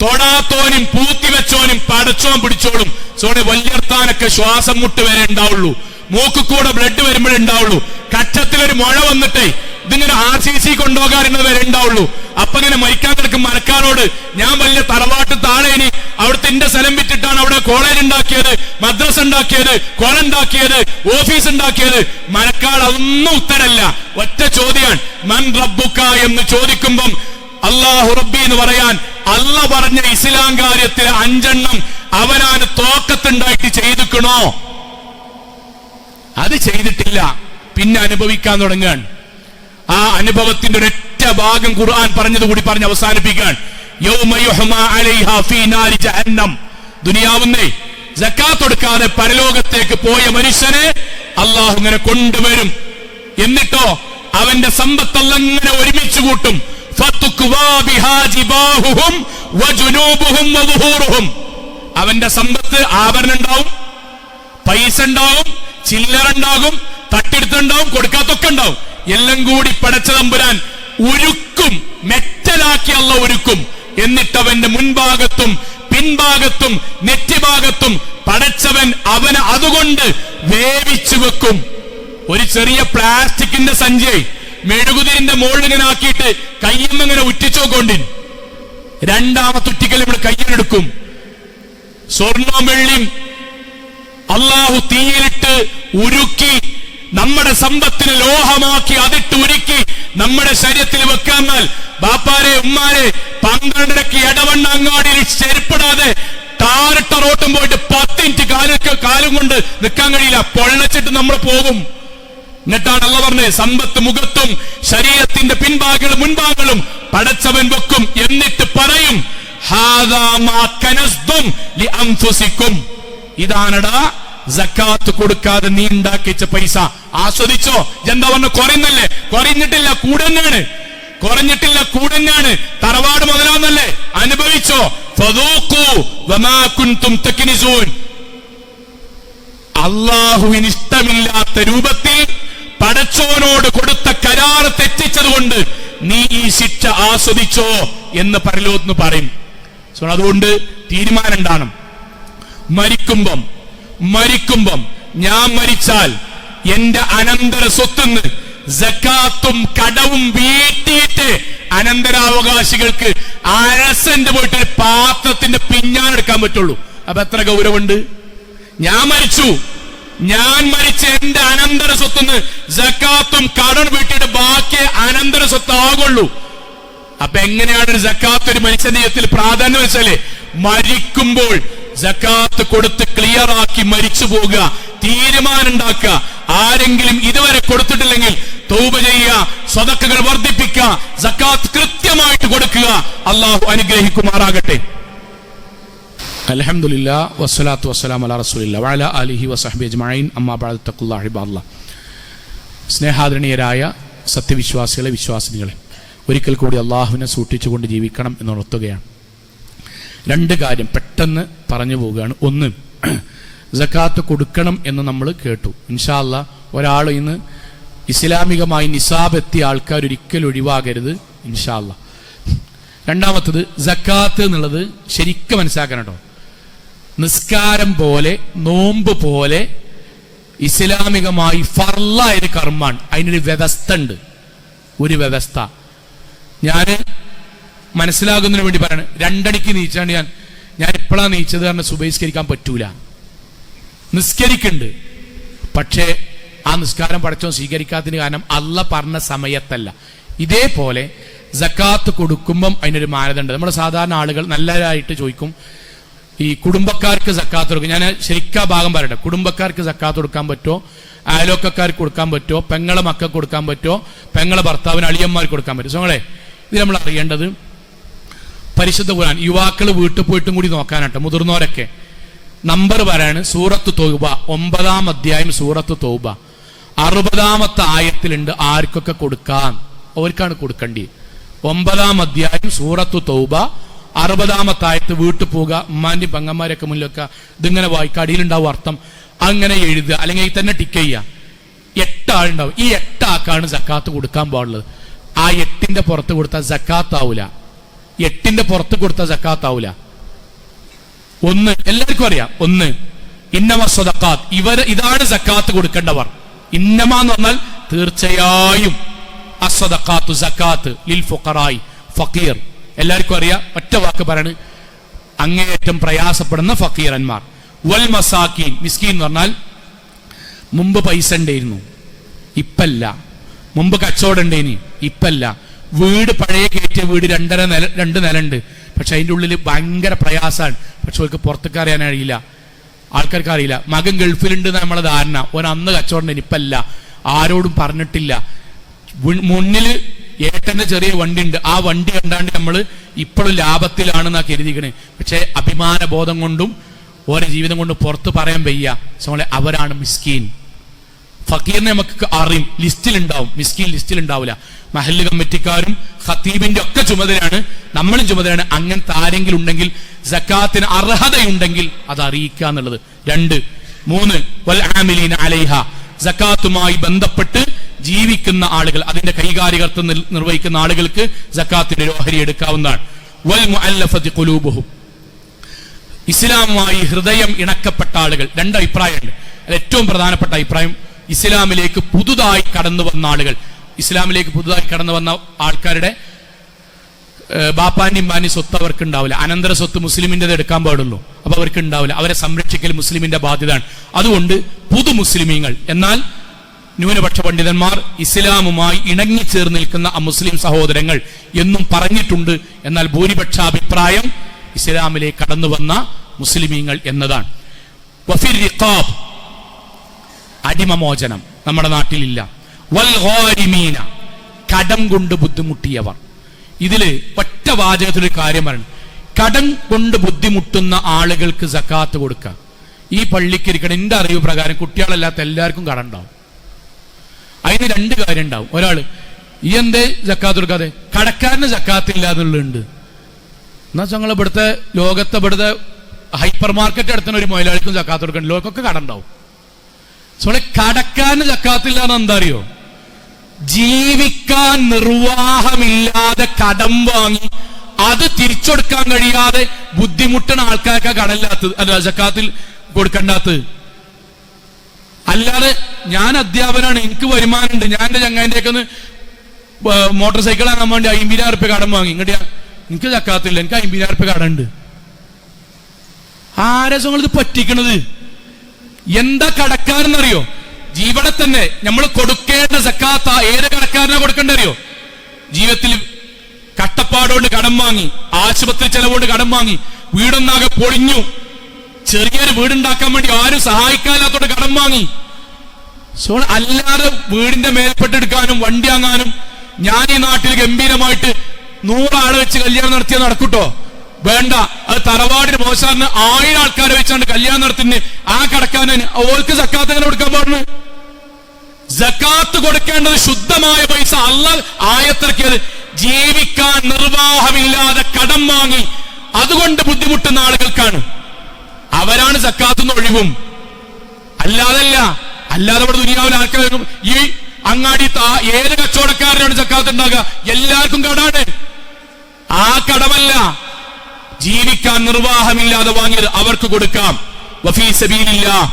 തൊടാത്തോനും പൂത്തിവെച്ചോനും പടച്ചോൻ പിടിച്ചോളും. സോടെ വല്യർത്താനൊക്കെ ശ്വാസം മുട്ട് വരെ ഉണ്ടാവുള്ളൂ, മൂക്ക് കൂടെ ബ്ലഡ് വരുമ്പോഴേ ഉണ്ടാവുള്ളൂ. കച്ചത്തിലൊരു മുഴ വന്നിട്ടേ ഇതിങ്ങനെ RCC കൊണ്ടുപോകാറുള്ളത് വരെ ഉണ്ടാവുള്ളൂ. അപ്പൊ ഇങ്ങനെ മരിക്കാൻ കിടക്കും മരക്കാരോട്, ഞാൻ വലിയ തറവാട്ട് താഴെ ഇനി അവിടുത്തെ എന്റെ സ്ഥലം വിറ്റിട്ടാണ് അവിടെ കോളേജ് ഉണ്ടാക്കിയത്, മദ്രസ ഉണ്ടാക്കിയത്, കുളം ഉണ്ടാക്കിയത്, ഓഫീസ് ഉണ്ടാക്കിയത്. മരക്കാട് അതൊന്നും ഉത്തരല്ല. ഒറ്റ ചോദ്യമാണ്, മൻ റബ്ബുക എന്ന് ചോദിക്കുമ്പം അല്ലാഹു റബ്ബി എന്ന് പറയാൻ അല്ല പറഞ്ഞ ഇസ്ലാം കാര്യത്തിൽ 5 അവനാണ് തോക്കത്തുണ്ടായിട്ട് ചെയ്തിക്കണോ? അത് ചെയ്തിട്ടില്ല. പിന്നെ അനുഭവിക്കാൻ തുടങ്ങാൻ. ആ അനുഭവത്തിന്റെ ഒരൊറ്റ ഭാഗം ഖുർആൻ പറഞ്ഞതുകൂടി പറഞ്ഞ് അവസാനിപ്പിക്കാൻ. യൗമ യുഹ്മാ അലൈഹാ ഫീ നാരി ജഹന്നം. ദുനിയാവുന്നേ സക്കാത്ത് കൊടുക്കാതെ പരലോകത്തേക്ക് പോയ മനുഷ്യനെ അല്ലാഹു ഇങ്ങനെ കൊണ്ടുവരും. എന്നിട്ടോ അവന്റെ സമ്പത്തല്ല ഇങ്ങനെ ഒരുമിച്ച് കൂട്ടും. ഫതുക്വാ ബിഹാ ജിബാഹുഹും വജുനൂബുഹും വദുഹൂറുഹും. അവന്റെ സമ്പത്ത്, ആഭരണം ഉണ്ടാവും, പൈസ ഉണ്ടാവും, ചില്ലറ ഉണ്ടാകും, തട്ടിയെടുത്തുണ്ടാവും, കൊടുക്കാത്തൊക്കെ ഉണ്ടാവും. എല്ലാം കൂടി പടച്ച തമ്പുരാൻ ഉരുക്കും, മെറ്റലാക്കി അള്ള ഒരുക്കും. എന്നിട്ടവന്റെ മുൻഭാഗത്തും പിൻഭാഗത്തും നെറ്റിഭാഗത്തും പടച്ചവൻ അവനെ അതുകൊണ്ട് വേവിച്ചു വെക്കും. ഒരു ചെറിയ പ്ലാസ്റ്റിക്കിന്റെ സഞ്ചി മെഴുകുതിരിന്റെ മുകളിലിങ്ങനെ ആക്കിയിട്ട് കയ്യമ്മങ്ങനെ ഉറ്റിച്ചോക്കൊണ്ടിൻ. രണ്ടാമത്തെ ഉറ്റിക്കൽ ഇവിടെ കയ്യിലെടുക്കും. സ്വർണ്ണവും വെള്ളിയും അള്ളാഹു തീയിലിട്ട് ഉരുക്കി നമ്മുടെ സമ്പത്തിനെ ലോഹമാക്കി അതിട്ട് ഉരുക്കി നമ്മുടെ ശരീരത്തിൽ വെക്കാന്നാൽ ബാപ്പാരെ ഉമ്മാരെ 12:30 എടവണ്ണങ്ങാടിയിൽ ചെരുപ്പിടാതെ ടാറിട്ട റോട്ടും പോയിട്ട് 10 മിനിറ്റ് കാലും കൊണ്ട് നിൽക്കാൻ കഴിയില്ല, പൊള്ളച്ചിട്ട് നമ്മൾ പോകും. എന്നിട്ടാണ് അല്ലാഹു പറഞ്ഞത്, സമ്പത്ത് മുഖത്തും ശരീരത്തിന്റെ പിൻഭാഗങ്ങളും മുൻഭാഗങ്ങളും പടച്ചവൻ വെക്കും, എന്നിട്ട് പറയും ഹാദാ മാ കനസ്തും ലിഅൻഫുസിക്കും, ഇതാണടാ സക്കാത്ത് കൊടുക്കാതെ നീ ഉണ്ടാക്കിച്ച പൈസ, ആസ്വദിച്ചോ. എന്താ പറഞ്ഞ കുറയുന്നല്ലേ? കുറഞ്ഞിട്ടില്ല, കൂടന്നാണ്. കുറഞ്ഞിട്ടില്ല, കൂടന്നാണ്. തറവാട് മുതലാന്നല്ലേ? അനുഭവിച്ചോ. ഫദൂഖു വമാ കുൻതും തക്നിസൂൻ. അല്ലാഹുവിന് ഇഷ്ടമില്ലാത്ത രൂപത്തിൽ പടച്ചോനോട് കൊടുത്ത കരാർ തെറ്റിച്ചതുകൊണ്ട് നീ ഈ ശിക്ഷ ആസ്വദിച്ചോ എന്ന് പരലോകത്ത് പറയും. അതുകൊണ്ട് തീരുമാനം ഉണ്ടാകണം. മരിക്കുമ്പം ഞാൻ മരിച്ചാൽ എന്റെ അനന്തര സ്വത്തുനിന്ന് സക്കാത്തും കടവും വീട്ടിയിട്ട് അനന്തരാവകാശികൾക്ക് 1/2 സെന്റ് പോയിട്ട് പാത്രത്തിന്റെ പിഞ്ഞാനെടുക്കാൻ പറ്റുള്ളൂ. അപ്പൊ എത്ര ഗൗരവമുണ്ട്? ഞാൻ മരിച്ച് എന്റെ അനന്തര സ്വത്തുനിന്ന് സക്കാത്തും കടവും വീട്ടിയിട്ട് ബാക്കി അനന്തര സ്വത്ത് ആകുള്ളൂ. അപ്പൊ എങ്ങനെയാണ് ഒരു സക്കാത്ത് ഒരു മനുഷ്യന്റെ ജീവിതത്തിൽ പ്രാധാന്യം വെച്ചാല്, മരിക്കുമ്പോൾ സക്കാത്ത് കൊടുത്ത് ക്ലിയർ ആക്കി മരിച്ചു പോകുക, തീരുമാനം ഉണ്ടാക്കുക. ആരെങ്കിലും ഇതുവരെ കൊടുത്തിട്ടില്ലെങ്കിൽ തൗബ ചെയ്യുക, സ്വതക്കകൾ വർദ്ധിപ്പിക്കുക, സക്കാത്ത് കൃത്യമായിട്ട് കൊടുക്കുക. അള്ളാഹു അനുഗ്രഹിക്കുമാറാകട്ടെ. അൽഹംദുലില്ലാ വസ്സലാത്തു വസ്സലാമു അലാ റസൂലില്ലാ വഅലാ ആലിഹി വസഹ്ബിഹി അജ്മഈൻ. അമ്മാ ബഅദ്. തഖ്വല്ലാഹി ഇബാദല്ലാഹ്. സ്നേഹാദരണീയരായ സത്യവിശ്വാസികളെ, വിശ്വാസിനികളെ, ഒരിക്കൽ കൂടി അള്ളാഹുവിനെ സൂക്ഷിച്ചുകൊണ്ട് ജീവിക്കണം എന്നുണർത്തുകയാണ്. 2 കാര്യം പെട്ടെന്ന് പറഞ്ഞു പോവുകയാണ്. 1, സക്കാത്ത് കൊടുക്കണം എന്ന് നമ്മൾ കേട്ടു. ഇൻഷാ അല്ലാഹ് ഒരാൾ ഇന്ന് ഇസ്ലാമികമായി നിസാബ് എത്തിയ ആൾക്കാർ ഒരിക്കലും ഒഴിവാകരുത് ഇൻഷാ അല്ലാഹ്. 2ാമത്തത്, സക്കാത്ത് എന്നുള്ളത് ശരിക്കും മനസ്സിലാക്കണം കേട്ടോ. നിസ്കാരം പോലെ, നോമ്പ് പോലെ ഇസ്ലാമികമായി ഫർളായൊരു കർമ്മാണ്. അതിനൊരു വ്യവസ്ഥ ഉണ്ട്, ഒരു വ്യവസ്ഥ. ഞാൻ മനസ്സിലാകുന്നതിന് വേണ്ടി പറയണം. 2 മണിക്ക് നീച്ചാണ്ട് ഞാൻ എപ്പോഴാണ് നീച്ചത് കാരണം സുബഹിസ്കരിക്കാൻ പറ്റൂല. നിസ്കരിക്കുന്നുണ്ട്, പക്ഷേ ആ നിസ്കാരം പടച്ചോൻ സ്വീകരിക്കാത്തതിന് കാരണം അള്ളാഹ് പറഞ്ഞ സമയത്തല്ല. ഇതേപോലെ സക്കാത്ത് കൊടുക്കുമ്പം അതിനൊരു മാനദണ്ഡം. നമ്മുടെ സാധാരണ ആളുകൾ നല്ലതായിട്ട് ചോദിക്കും, ഈ കുടുംബക്കാർക്ക് സക്കാത്ത് കൊടുക്കും. ഞാൻ ശരിക്കാ ഭാഗം പറയട്ടെ. കുടുംബക്കാർക്ക് സക്കാത്ത് കൊടുക്കാൻ പറ്റുമോ, അയലോക്കക്കാർക്ക് കൊടുക്കാൻ പറ്റുമോ, പെങ്ങളെ മക്കൾക്ക് കൊടുക്കാൻ പറ്റുമോ, പെങ്ങളെ ഭർത്താവിന് അളിയന്മാർക്ക് കൊടുക്കാൻ പറ്റുമോ? സോളെ, ഇത് നമ്മൾ അറിയേണ്ടത് പരിശുദ്ധ ഖുർആൻ. യുവാക്കൾ വീട്ടിൽ പോയിട്ടും കൂടി നോക്കാനാട്ടോ, മുതിർന്നവരൊക്കെ. നമ്പർ പറയാണ് സൂറത്ത് തൗബ, 9-ാം അധ്യായം സൂറത്ത് തൗബ, 60-ാമത്തെ ആയത്തിലുണ്ട് ആർക്കൊക്കെ കൊടുക്കാൻ, അവർക്കാണ് കൊടുക്കേണ്ടി. 9-ാം അധ്യായം സൂറത്ത് തൗബ, 60-ാമത്തെ ആയത്ത്. വീട്ടിൽ പോവുക, ഉമ്മാന്റെയും പെങ്ങന്മാരൊക്കെ മുന്നിലൊക്കെ ഇതിങ്ങനെ വായിക്കുക, അടിയിലുണ്ടാവും അർത്ഥം, അങ്ങനെ എഴുതുക, അല്ലെങ്കിൽ തന്നെ ടിക്ക് ചെയ്യുക. 8 ആളുണ്ടാവും. ഈ 8 ആൾക്കാണ് സക്കാത്ത് കൊടുക്കാൻ പാടുള്ളത്. ആ 8ന്റെ പുറത്ത് കൊടുത്താൽ സക്കാത്ത് ആവൂല. 8ന്റെ പുറത്ത് കൊടുത്താൽ സക്കാത്ത് ആവൂല. 1 എല്ലാവർക്കും അറിയാം. 1 ഇന്നമ സ്വദഖാത്ത്, ഇതാണ് സക്കാത്ത് കൊടുക്കേണ്ടവർ. ഇന്നമ എന്ന് പറഞ്ഞാൽ തീർച്ചയായും അസ്വദഖാത്തു സക്കാത്ത് ലിൽ ഫുഖറായി, ഫഖീർ. എല്ലാവർക്കും അറിയാം. ഒറ്റ വാക്ക് പറയാണ്, അങ്ങേയറ്റം പ്രയാസപ്പെടുന്ന ഫഖീറന്മാർ. വൽ മസാക്കീൻ, മിസ്കീൻ എന്ന് പറഞ്ഞാൽ മുമ്പ് പൈസ ഉണ്ടായിരുന്നു, ഇപ്പല്ല. മുമ്പ് കച്ചവടം ഉണ്ടായിനി, ഇപ്പല്ല. വീട് പഴയ കയറ്റിയ വീട് 2 നില ഉണ്ട്, പക്ഷെ അതിൻ്റെ ഉള്ളിൽ ഭയങ്കര പ്രയാസമാണ്. പക്ഷെ അവർക്ക് പുറത്തേക്ക് അറിയാൻ അറിയില്ല, ആൾക്കാർക്ക് അറിയില്ല. മകൻ ഗൾഫിലുണ്ട് നമ്മളെ ധാരണ. അന്ന് കച്ചവടം, ഇപ്പല്ല, ആരോടും പറഞ്ഞിട്ടില്ല. മുന്നിൽ ഏട്ടന്റെ ചെറിയ വണ്ടി ഉണ്ട്, ആ വണ്ടി കണ്ടാണ്ട് നമ്മൾ ഇപ്പോഴും ലാഭത്തിലാണെന്നാ കരുതിക്കണേ. പക്ഷെ അഭിമാന ബോധം കൊണ്ടും ഓരോ ജീവിതം കൊണ്ടും പുറത്ത് പറയാൻ വയ്യ. അവരാണ് മിസ്കീൻ. ഫക്കീറിനെ നമുക്ക് അറിയും, ലിസ്റ്റിലുണ്ടാവും. മിസ്കീൻ ലിസ്റ്റിലുണ്ടാവില്ല. മഹല്ല് കമ്മിറ്റിക്കാരും ഖത്തീബിന്റെ ഒക്കെ ചുമതലയാണ്, നമ്മളും ചുമതലയാണ്. അങ്ങനത്തെ ആരെങ്കിലും ഉണ്ടെങ്കിൽ, സക്കാത്തിന് അർഹതയുണ്ടെങ്കിൽ അത് അറിയിക്കുക എന്നുള്ളത്. 2, 3 വൽ ആമിലീന അലൈഹ, സക്കാത്തുമായി ബന്ധപ്പെട്ട് ജീവിക്കുന്ന ആളുകൾ, അതിന്റെ കൈകാര്യകത്വം നിർവഹിക്കുന്ന ആളുകൾക്ക് സക്കാത്തിന്റെ ഓഹരി എടുക്കാവുന്നതാണ്. വൽ മുഅല്ലഫതി ഖുലൂബുഹും, ഇസ്ലാമുമായി ഹൃദയം ഇണക്കപ്പെട്ട ആളുകൾ. 2 അഭിപ്രായമുണ്ട്. ഏറ്റവും പ്രധാനപ്പെട്ട അഭിപ്രായം, ഇസ്ലാമിലേക്ക് പുതുതായി കടന്നു വന്ന ആളുകൾ. ഇസ്ലാമിലേക്ക് പുതുതായി കടന്നു വന്ന ആൾക്കാരുടെ ബാപ്പാന്റെയും ഉമ്മാന്റെയും സ്വത്ത് അവർക്ക് ഉണ്ടാവില്ല. അനന്തര സ്വത്ത് മുസ്ലിമിൻ്റെത് എടുക്കാൻ പാടുള്ളൂ. അപ്പൊ അവർക്ക് ഉണ്ടാവില്ല. അവരെ സംരക്ഷിക്കൽ മുസ്ലിമിന്റെ ബാധ്യതയാണ്. അതുകൊണ്ട് പുതു മുസ്ലിമീങ്ങൾ, എന്നാൽ ന്യൂനപക്ഷ പണ്ഡിതന്മാർ ഇസ്ലാമുമായി ഇണങ്ങിച്ചേർന്ന് നിൽക്കുന്ന അമുസ്ലിം സഹോദരങ്ങൾ എന്നും പറഞ്ഞിട്ടുണ്ട്. എന്നാൽ ഭൂരിപക്ഷ അഭിപ്രായം ഇസ്ലാമിലേക്ക് കടന്നു വന്ന മുസ്ലിമീങ്ങൾ എന്നതാണ്. വഫിർ റിഖാബ്, അടിമമോചനം നമ്മുടെ നാട്ടിലില്ല. വൽ ഗാരിമീന, കടം കൊണ്ട് ബുദ്ധിമുട്ടിയവർ. ഇതില് ഒറ്റ വാചകത്തിലൊരു കാര്യം പറയണം. കടം കൊണ്ട് ബുദ്ധിമുട്ടുന്ന ആളുകൾക്ക് സക്കാത്ത് കൊടുക്കുക. ഈ പള്ളിക്ക് ഇരിക്കണം, എന്റെ അറിവ് പ്രകാരം കുട്ടികളല്ലാത്ത എല്ലാവർക്കും കടം ഉണ്ടാവും. അതിന് രണ്ട് കാര്യം ഉണ്ടാവും. ഒരാള് ഈ എന്തേ സക്കാത്ത് കൊടുക്കാതെ, കടക്കാരന് സക്കാത്ത് ഇല്ല എന്നുള്ളുണ്ട്. എന്നാ ഞങ്ങൾ ഇവിടുത്തെ ലോകത്തെ ഇവിടുത്തെ ഹൈപ്പർ മാർക്കറ്റ് നടത്തുന്ന ഒരു മുതലാളിക്കും സക്കാത്ത് കൊടുക്കണ്ട, ലോകമൊക്കെ കടം ഉണ്ടാവും. കടക്കാരന് സക്കാത്തില്ല എന്ന് എന്താ അറിയോ? ജീവിക്കാൻ നിർവാഹമില്ലാതെ കടം വാങ്ങി അത് തിരിച്ചെടുക്കാൻ കഴിയാതെ ബുദ്ധിമുട്ടുന്ന ആൾക്കാർക്ക് കടമില്ലാത്തത്, അല്ല സക്കാത്തിൽ കൊടുക്കണ്ടാത്തത്. അല്ലാതെ ഞാൻ അധ്യാപനാണ്, എനിക്ക് വരുമാനമുണ്ട്, ഞാൻ എന്റെ ചങ്ങാന്റെ ഒക്കെ ഒന്ന് മോട്ടോർ സൈക്കിൾ വാങ്ങാൻ വേണ്ടി 50,000 റുപ്യ കടം വാങ്ങി, ഇങ്ങോട്ട് എനിക്ക് സക്കാത്തില്ല, എനിക്ക് 50,000 റുപ്യ കടമുണ്ട്. ആരസങ്ങൾ ഇത് പറ്റിക്കണത്? എന്താ കടക്കാരെന്നറിയോ? ഇവിടെ തന്നെ നമ്മൾ കൊടുക്കേണ്ട സക്കാത്ത ഏത് കടക്കാരനാ കൊടുക്കേണ്ട അറിയോ? ജീവിതത്തിൽ കഷ്ടപ്പാടുകൊണ്ട് കടം വാങ്ങി, ആശുപത്രി ചെലവുകൊണ്ട് കടം വാങ്ങി, വീടൊന്നാകെ പൊളിഞ്ഞു, ചെറിയൊരു വീടുണ്ടാക്കാൻ വേണ്ടി ആരും സഹായിക്കാനാത്തോണ്ട് കടം വാങ്ങി, അല്ലാതെ വീടിന്റെ മേൽപ്പെട്ടെടുക്കാനും വണ്ടി വാങ്ങാനും. ഞാൻ ഈ നാട്ടിൽ ഗംഭീരമായിട്ട് 100 ആളെ വെച്ച് കല്യാണം നടത്തിയാൽ നടക്കൂട്ടോ? വേണ്ട, അത് തറവാടിന് മോശാറിന് 1000 ആൾക്കാരെ വെച്ചാണ്ട് കല്യാണം നടത്തുന്നത്. ആ കടക്കാരന് ഓർക്ക് സക്കാത്ത് എങ്ങനെ കൊടുക്കാൻ പാടുന്നു? സക്കാത്ത് കൊടുക്കേണ്ടത് ശുദ്ധമായ പൈസ. അല്ലാഹ് ആയത്തിറക്കിയത് ജീവിക്കാൻ നിർവാഹമില്ലാതെ കടം വാങ്ങി അതുകൊണ്ട് ബുദ്ധിമുട്ടുന്ന ആളുകൾക്കാണ്. അവരാണ് സക്കാത്തുനിന്ന് ഒഴിവും. അല്ലാതെ ഇവിടെ ദുനിയാവിലെ ആൾക്കാരും ഈ അങ്ങാടി ഏത് കച്ചവടക്കാരനാണ് സക്കാത്ത് ഉണ്ടാകുക? എല്ലാവർക്കും കടാണ്. ആ കടമല്ല, ജീവിക്കാൻ നിർവാഹമില്ലാതെ വാങ്ങിയത് അവർക്ക് കൊടുക്കാം. വഫീ സബീലില്ലാഹ്,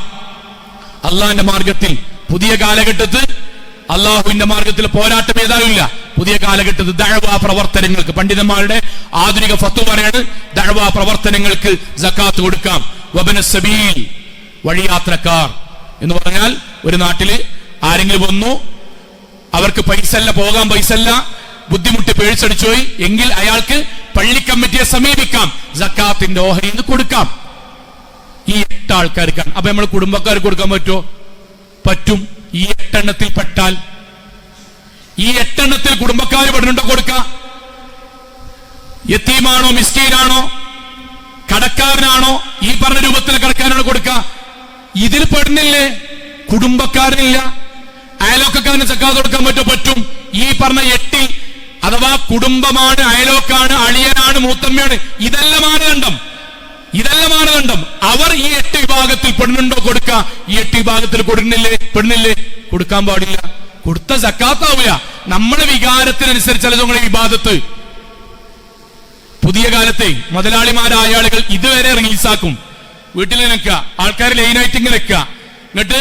അള്ളാഹിന്റെ മാർഗത്തിൽ. പുതിയ കാലഘട്ടത്തിൽ അള്ളാഹുവിന്റെ മാർഗത്തിൽ പോരാട്ടം ഏതാവില്ല. പുതിയ കാലഘട്ടത്തിൽ ദഅ്വാ പ്രവർത്തനങ്ങൾക്ക്, പണ്ഡിതന്മാരുടെ ആധുനിക ഫത്വ പറയാണ്, ദഅ്വാ പ്രവർത്തനങ്ങൾക്ക് സക്കാത്ത് കൊടുക്കാം. വബന സബീൽ, വഴിയാത്രക്കാർ എന്ന് പറഞ്ഞാൽ ഒരു നാട്ടില് ആരെങ്കിലും വന്നു, അവർക്ക് പൈസല്ല, പോകാൻ പൈസല്ല, ബുദ്ധിമുട്ടി പേഴ്സടിച്ചു പോയി എങ്കിൽ അയാൾക്ക് പള്ളി കമ്മിറ്റിയെ സമീപിക്കാം, സക്കാത്തിന്റെ ഓഹരിയിൽ നിന്ന് കൊടുക്കാം. ഈ 8 ആൾക്കാർക്കാണ്. അപ്പൊ നമ്മൾ കുടുംബക്കാർക്ക് കൊടുക്കാൻ പറ്റുമോ? പറ്റും. ഈ 8 എണ്ണത്തിൽ പെട്ടാൽ, ഈ 8 എണ്ണത്തിൽ കുടുംബക്കാർ പെടുന്നുണ്ടോ? കൊടുക്കാം. യതീമാണോ, മിസ്കീനാണോ, കടക്കാരനാണോ, ഈ പറഞ്ഞ രൂപത്തിൽ കടക്കാനാണോ കൊടുക്കുക? ഇതിൽ പെടുന്നില്ലേ? കുടുംബക്കാരനില്ല, അയലോക്കാരന് സക്കാത്ത് കൊടുക്കാൻ പറ്റുമോ? പറ്റും. ഈ പറഞ്ഞ 8 അഥവാ കുടുംബമാണ്, അയലോക്കാണ്, അളിയനാണ്, മൂത്തമ്മയാണ്, ഇതല്ല മാനദണ്ഡം. അവർ ഈ 8 വിഭാഗത്തിൽ പെടുന്നുണ്ടോ? കൊടുക്ക. ഈ 8 വിഭാഗത്തിൽ പെടുന്നില്ലേ? കൊടുക്കാൻ പാടില്ല. കൊടുത്ത സക്കാത്താവില്ല. നമ്മുടെ വികാരത്തിനനുസരിച്ചല്ല നിങ്ങളുടെ വിഭാഗത്ത്. പുതിയ കാലത്തെ മുതലാളിമാരായ ആളുകൾ ഇതുവരെ റിലീസാക്കും. വീട്ടിൽ നിൽക്കുക, ആൾക്കാർ ലൈനായിട്ട് ഇങ്ങനെ നിൽക്കുക, എന്നിട്ട്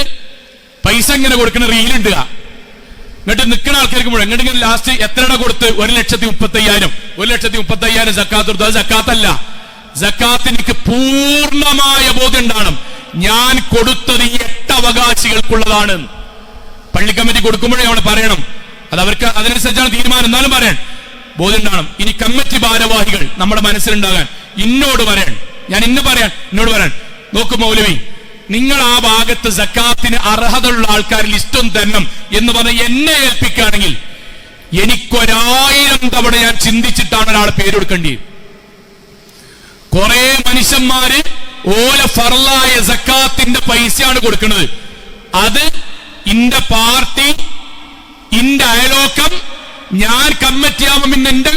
പൈസ ഇങ്ങനെ കൊടുക്കുന്ന റീലുണ്ടുക, എന്നിട്ട് നിൽക്കുന്ന ആൾക്കാർക്ക് മുഴുവൻ എന്നിട്ട് ലാസ്റ്റ് എത്രയുടെ കൊടുത്ത്? 1,35,000. 1,35,000 സക്കാത്ത് കൊടുത്തു. അത് സക്കാത്തല്ല. സക്കാത്ത് എനിക്ക് പൂർണ്ണമായ ബോധ്യം ഉണ്ടാകണം, ഞാൻ കൊടുത്തത് ഈ 8 അവകാശികൾക്കുള്ളതാണ്. പള്ളി കമ്മിറ്റി കൊടുക്കുമ്പോഴേ അവിടെ പറയണം, അത് അവർക്ക് അതിനനുസരിച്ചാണ് തീരുമാനം. എന്നാലും പറയാൻ ബോധ്യം ഉണ്ടാകണം. ഇനി കമ്മിറ്റി ഭാരവാഹികൾ നമ്മുടെ മനസ്സിലുണ്ടാകാൻ എന്നോട് പറയാൻ നോക്കൂ മൗലവി, നിങ്ങൾ ആ ഭാഗത്ത് സക്കാത്തിന് അർഹതയുള്ള ആൾക്കാർ ലിസ്റ്റൊന്നും തരണം എന്ന് പറഞ്ഞ് എന്നെ ഏൽപ്പിക്കുകയാണെങ്കിൽ എനിക്കൊരായിരം തവണ ഞാൻ ചിന്തിച്ചിട്ടാണ് ഒരാളെ പേരെടുക്കേണ്ടി. കുറെ മനുഷ്യന്മാര് ഓല ഫർളായ സക്കാത്തിന്റെ പൈസയാണ് കൊടുക്കുന്നത്. അത് ഇന്റെ പാർട്ടി, ഇന്റെ അയലോക്കം, ഞാൻ കമ്മിറ്റിയാവുമ്പോ പിന്നെ എന്റെ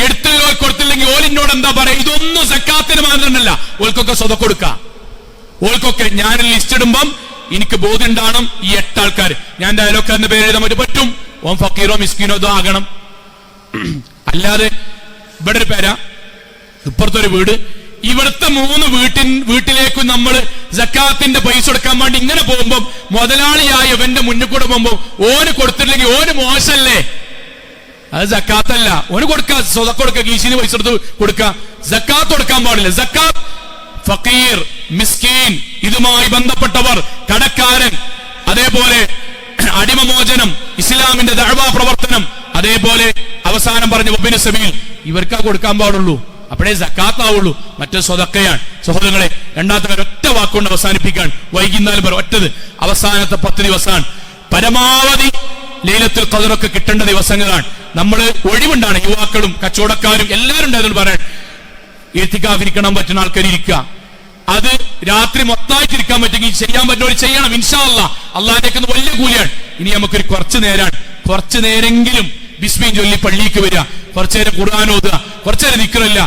എടുത്തുള്ള കൊടുത്തില്ലെങ്കിൽ ഓലിനോട് എന്താ പറയാ? ഇതൊന്നും സക്കാത്തിന് മാനദണ്ഡമല്ല. ഓൽക്കൊക്കെ സ്വതം കൊടുക്കാം. ഓൽക്കൊക്കെ ഞാൻ ലിസ്റ്റ് ഇടുമ്പം എനിക്ക് ബോധ്യം ഉണ്ടാകണം, ഈ 8 ആൾക്കാർ ഞാൻ എന്റെ അയലോക്കാരന്റെ പേര് എഴുതാൻ പറ്റും. ഓൻ ഫക്കീറോ മിസ്കീനോ ഇതോ ആകണം. അല്ലാതെ ഇവിടെ ഒരു പേര, ഇപ്പുറത്തൊരു വീട്, ഇവിടുത്തെ 3 വീട്ടിലേക്കും നമ്മൾ സക്കാത്തിന്റെ പൈസ കൊടുക്കാൻ വേണ്ടി ഇങ്ങനെ പോകുമ്പോൾ മുതലാളിയായ ഇവന്റെ മുന്നിൽ കൂടെ പോകുമ്പോ ഓന് കൊടുത്തില്ലെങ്കിൽ ഓന് മോശല്ലേ? അത് സക്കാത്തല്ല. ഓന് കൊടുക്കുക, സ്വതക്ക കൊടുക്കുക, ഗീശിന് പൈസ എടുത്ത് കൊടുക്കുക. സക്കാത്ത് കൊടുക്കാൻ പാടില്ല. സക്കാത്ത് ഫക്കീർ, മിസ്കീൻ, ഇതുമായി ബന്ധപ്പെട്ടവർ, കടക്കാരൻ, അതേപോലെ അടിമമോചനം, ഇസ്ലാമിന്റെ ദഅവാ പ്രവർത്തനം, അതേപോലെ അവസാനം പറഞ്ഞ വബ്ബിന് സബീൽ, ഇവർക്കാ കൊടുക്കാൻ പാടുള്ളൂ. അപ്പോഴേ സക്കാത്ത് ആവുള്ളൂ. മറ്റേ സ്വതക്കയാണ്. സഹോദരങ്ങളെ, രണ്ടാമത്തെ ഒരൊറ്റ വാക്കുകൊണ്ട് അവസാനിപ്പിക്കാൻ, വൈകുന്നേരം വരെ ഒറ്റത്. അവസാനത്തെ 10 ദിവസമാണ് പരമാവധി ലൈലത്തുൽ ഖദ്റൊക്കെ കിട്ടേണ്ട ദിവസങ്ങളാണ്. നമ്മൾ ഒഴിവുണ്ടാണ്, യുവാക്കളും കച്ചവടക്കാരും എല്ലാവരും ഉണ്ടായതുകൊണ്ട് പറയാൻ, ഇത്തികാഫിരിക്കണം പറ്റുന്ന ആൾക്കാർ ഇരിക്കുക. അത് രാത്രി മൊത്തമായിട്ട് ഇരിക്കാൻ പറ്റുമെങ്കിൽ ചെയ്യാൻ പറ്റുന്നവർ ചെയ്യണം. ഇൻഷാ അല്ലാഹ്, അള്ളാഹിന്റെ വലിയ കൂലിയാണ്. ഇനി നമുക്കൊരു കുറച്ചു നേരെങ്കിലും ബിസ്മി ചൊല്ലി പള്ളിക്ക് വരിക, കുറച്ചു നേരം ഖുർആൻ ഓതുക, കുറച്ചു നേരം ദിക്റില്ല.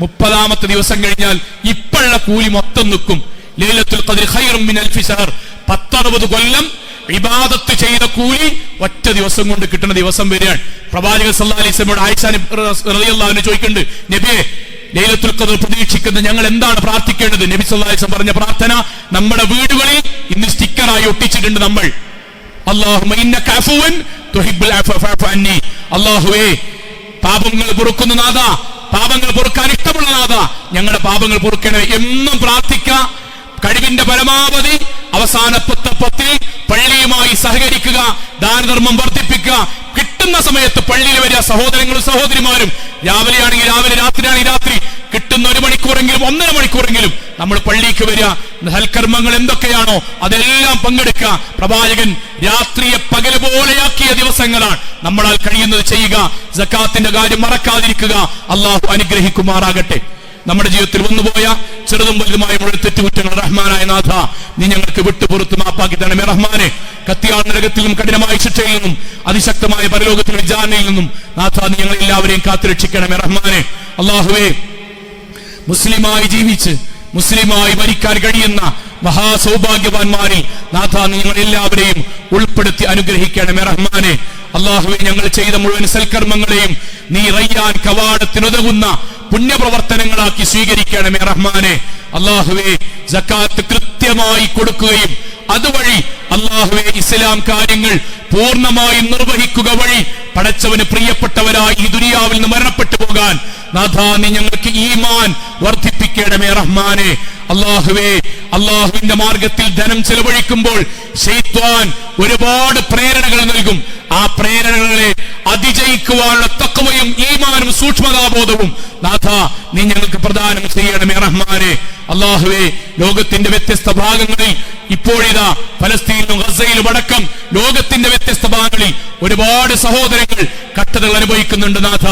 30ാമത്തെ ദിവസം കഴിഞ്ഞാൽ ഇപ്പോഴുള്ള കൂലി മൊത്തം നിൽക്കും. ലൈലത്തുൽ ഖദ്ർ ഖൈറും മിൻ അൽഫി ശഹർ, 10-60 കൊല്ലം ഇബാദത്ത് ചെയ്ത കൂലി ഒറ്റ ദിവസം കൊണ്ട് കിട്ടുന്ന ദിവസം വരികയാണ്. പ്രവാചകൻ സല്ലല്ലാഹു അലൈഹി വസല്ലമയോട് ആയിഷ റളിയല്ലാഹു അൻഹ ചോദിക്കുന്നുണ്ട്, നബിയെ, ലൈലത്തുൽ ഖദ്ർ പ്രതീക്ഷിക്കുന്ന ഞങ്ങൾ എന്താണ് പ്രാർത്ഥിക്കേണ്ടത്? നബി സല്ലല്ലാഹു അലൈഹി വസല്ലം പറഞ്ഞ പ്രാർത്ഥന നമ്മുടെ വീടുകളിൽ ഇന്ന് സ്റ്റിക്കറായി ഒട്ടിച്ചിട്ടുണ്ട്. നമ്മൾ അല്ലാഹുമ്മ ഇന്നക അഫുവൻ തുഹിബ്ബുൽ അഫ്വ ഫഅഫു അന്നി, അല്ലാഹുവേ, പാപങ്ങൾ പൊറുക്കുന്ന നാഥ, പാപങ്ങൾ പൊറുക്കാൻ ഇഷ്ടമുള്ള നാഥ, ഞങ്ങളുടെ പാപങ്ങൾ പൊറുക്കണേ എന്നും പ്രാർത്ഥിക്കുക. കഴിവിന്റെ പരമാവധി അവസാനത്തെ 10 പള്ളിയുമായി സഹകരിക്കുക, ദാനധർമ്മം വർദ്ധിപ്പിക്കുക. കിട്ടുന്ന സമയത്ത് പള്ളിയിൽ വരിക. സഹോദരങ്ങളും സഹോദരിമാരും, രാവിലെയാണെങ്കിൽ രാവിലെ, രാത്രിയാണെങ്കിൽ രാത്രി, കിട്ടുന്ന 1 മണിക്കൂറെങ്കിലും 1.5 മണിക്കൂറെങ്കിലും നമ്മൾ പള്ളിക്ക് വരിക. സൽക്കർമ്മങ്ങൾ എന്തൊക്കെയാണോ അതെല്ലാം പങ്കെടുക്കുക. പ്രവാചകൻ രാത്രിയെ പകല് പോലെയാക്കിയ ദിവസങ്ങളാണ്. നമ്മളാൽ കഴിയുന്നത് ചെയ്യുക. സക്കാത്തിന്റെ കാര്യം മറക്കാതിരിക്കുക. അള്ളാഹു അനുഗ്രഹിക്കുമാറാകട്ടെ. നമ്മുടെ ജീവിതത്തിൽ വന്നുപോയ ചെറുതും വലുതുമായ മുഴുവൻ തെറ്റുകുറ്റങ്ങൾ റഹ്മാനായ നാഥ നീ ഞങ്ങൾക്ക് വിട്ടുപുറത്ത് മാപ്പാക്കി തരണമേ റഹ്മാനെ. കത്തിയാൾ നരകത്തിൽ നിന്നും കഠിനമായ ശിക്ഷയിൽ നിന്നും അതിശക്തമായ പരലോകത്തിലെ വിചാരണയിൽ നിന്നും നാഥ നീ ഞങ്ങൾ എല്ലാവരെയും കാത്തുരക്ഷിക്കണമേ റഹ്മാനെ. അള്ളാഹുവേ, മുസ്ലിമായി ജീവിച്ച് മുസ്ലിമായി മരിക്കാൻ കഴിയുന്ന മഹാസൗഭാഗ്യവാന്മാരിൽ നാഥ നീ ഞങ്ങൾ എല്ലാവരെയും ഉൾപ്പെടുത്തി അനുഗ്രഹിക്കണമേ റഹ്മാനെ. അള്ളാഹുവേ, ഞങ്ങൾ ചെയ്ത മുഴുവൻ സൽക്കർമ്മങ്ങളെയും നീ റയ്യാൻ കവാടത്തിനുതകുന്ന പുണ്യപ്രവർത്തനങ്ങളാക്കി സ്വീകരിക്കണമേ റഹ്മാനെ. അള്ളാഹുവേ, സക്കാത്ത് കൃത്യമായി കൊടുക്കുകയും അതുവഴി അള്ളാഹുവേ ഇസ്ലാം കാര്യങ്ങൾ പൂർണ്ണമായും നിർവഹിക്കുക വഴി പടച്ചവന് പ്രിയപ്പെട്ടവരായി ഈ ദുനിയാവിൽ നിന്ന് മരണപ്പെട്ടു പോകാൻ നാഥ നീ ഞങ്ങൾക്ക് ഈമാൻ വർദ്ധിപ്പിക്കണമേ റഹ്മാനെ. അള്ളാഹുവേ, അള്ളാഹുവിന്റെ മാർഗത്തിൽ ധനം ചെലവഴിക്കുമ്പോൾ ശൈത്വാൻ ഒരുപാട് പ്രേരണകൾ നൽകും. ആ പ്രേരണകളെ അതിജയിക്കുവാനുള്ള തഖ്വയും ഈമാനും സൂക്ഷ്മതാബോധവും നാഥ നീ ഞങ്ങൾക്ക് പ്രദാനം ചെയ്യണമേ റഹ്മാനെ. അള്ളാഹുവേ, ലോകത്തിന്റെ വ്യത്യസ്ത ഭാഗങ്ങളിൽ ഇപ്പോഴിതാ ഫലസ്തീനിലും ഗസയിലും അടക്കം ലോകത്തിന്റെ വ്യത്യസ്ത ഭാഗങ്ങളിൽ ഒരുപാട് സഹോദരങ്ങൾ കഷ്ടതകൾ അനുഭവിക്കുന്നുണ്ട് നാഥ.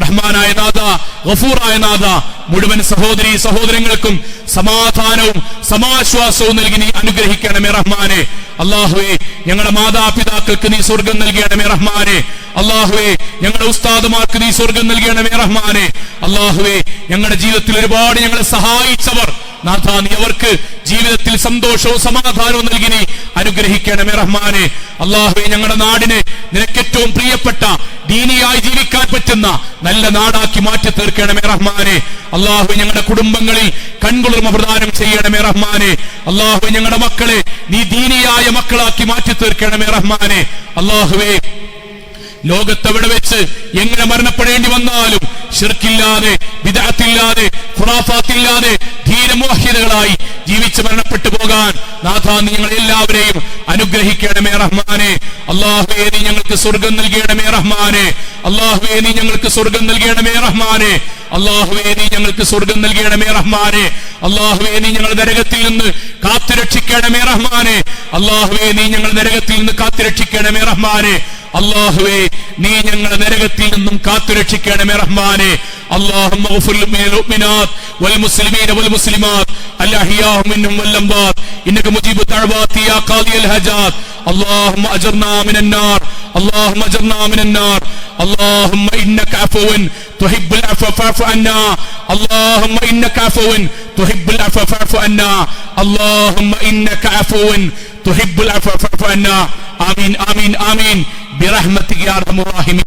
റഹ്മാനായ നാഥ, ഗഫൂറായ നാഥ, മുഴുവൻ സഹോദരീ സഹോദരങ്ങൾക്കും സമാധാനവും സമാശ്വാസവും നൽകി നീ അനുഗ്രഹിക്കണമേ റഹ്മാനെ. അള്ളാഹുവേ, ഞങ്ങളുടെ മാതാപിതാക്കൾക്ക് നീ സ്വർഗം നൽകണമേ റഹ്മാനെ. അള്ളാഹുവേ, ഞങ്ങളുടെ ഉസ്താദുമാർക്ക് നീ സ്വർഗം നൽകണമേ റഹ്മാനെ. അള്ളാഹുവേ, ഞങ്ങളുടെ ജീവിതത്തിൽ ഒരുപാട് ഞങ്ങളെ സഹായിച്ചവർ നാഥ നീ അവർക്ക് ജീവിതത്തിൽ സന്തോഷവും സമാധാനവും നൽകി നീ അനുഗ്രഹിക്കണമേ റഹ്മാനെ. അള്ളാഹുവേ, ഞങ്ങളുടെ നാടിനെ നിനക്ക് ഏറ്റവും പ്രിയപ്പെട്ട ദീനിയായി ജീവിക്കാൻ പറ്റുന്ന നല്ല നാടാക്കി മാറ്റി തീർക്കണമേ റഹ്മാനെ. അള്ളാഹുവേ, ഞങ്ങളുടെ കുടുംബങ്ങളിൽ കൺകുളിർമ പ്രദാനം ചെയ്യണമേ റഹ്മാനെ. അള്ളാഹുവേ, ഞങ്ങളുടെ മക്കളെ നീ ദീനിയായ മക്കളാക്കി മാറ്റി തീർക്കണമേ റഹ്മാനെ. അള്ളാഹുവേ, ലോകത്തെവിടെ വെച്ച് എങ്ങനെ മരണപ്പെടേണ്ടി വന്നാലും ശിർക്കില്ലാതെ, ബിദ്അത്തില്ലാതെ, ഖുറാഫാത്തില്ലാതെ ധീരമുവഹിദുകളായി ജീവിച്ച് മരണപ്പെട്ടു പോകാൻ നാഥ നീ ഞങ്ങൾ എല്ലാവരെയും അനുഗ്രഹിക്കണമേ റഹ്മാനെ. അള്ളാഹുവേ, നീ ഞങ്ങൾക്ക് സ്വർഗം നൽകണമേ റഹ്മാനെ. അള്ളാഹുവേ, നീ ഞങ്ങൾക്ക് സ്വർഗം നൽകണമേ റഹ്മാനെ. അള്ളാഹുവേ, നീ ഞങ്ങൾക്ക് സ്വർഗം നൽകണമേ റഹ്മാനെ. അള്ളാഹുവേ, നീ ഞങ്ങൾ നരകത്തിൽ നിന്ന് കാത്തുരക്ഷിക്കണമേ റഹ്മാനെ. അള്ളാഹുവേ, നീ ഞങ്ങൾ നരകത്തിൽ നിന്ന് കാത്തുരക്ഷിക്കണമേ റഹ്മാനെ. അള്ളാഹുവേ, നീ ഞങ്ങളുടെ നരകത്തിൽ നിന്നും കാത്തുരക്ഷിക്കണമേ റഹ്മാനെ. اللهم اغفر للمؤمنات والمسلمين والمسلمات الأحياء منهم والأموات إنك مجيب الدعوات يا قاضي الحاجات. اللهم أجرنا من النار، اللهم أجرنا من النار. اللهم إنك عفو تحب العفو فاعف عنا. اللهم إنك عفو تحب العفو فاعف عنا. اللهم إنك عفو تحب العفو فاعف عنا. آمين آمين آمين برحمتك يا أرحم الراحمين.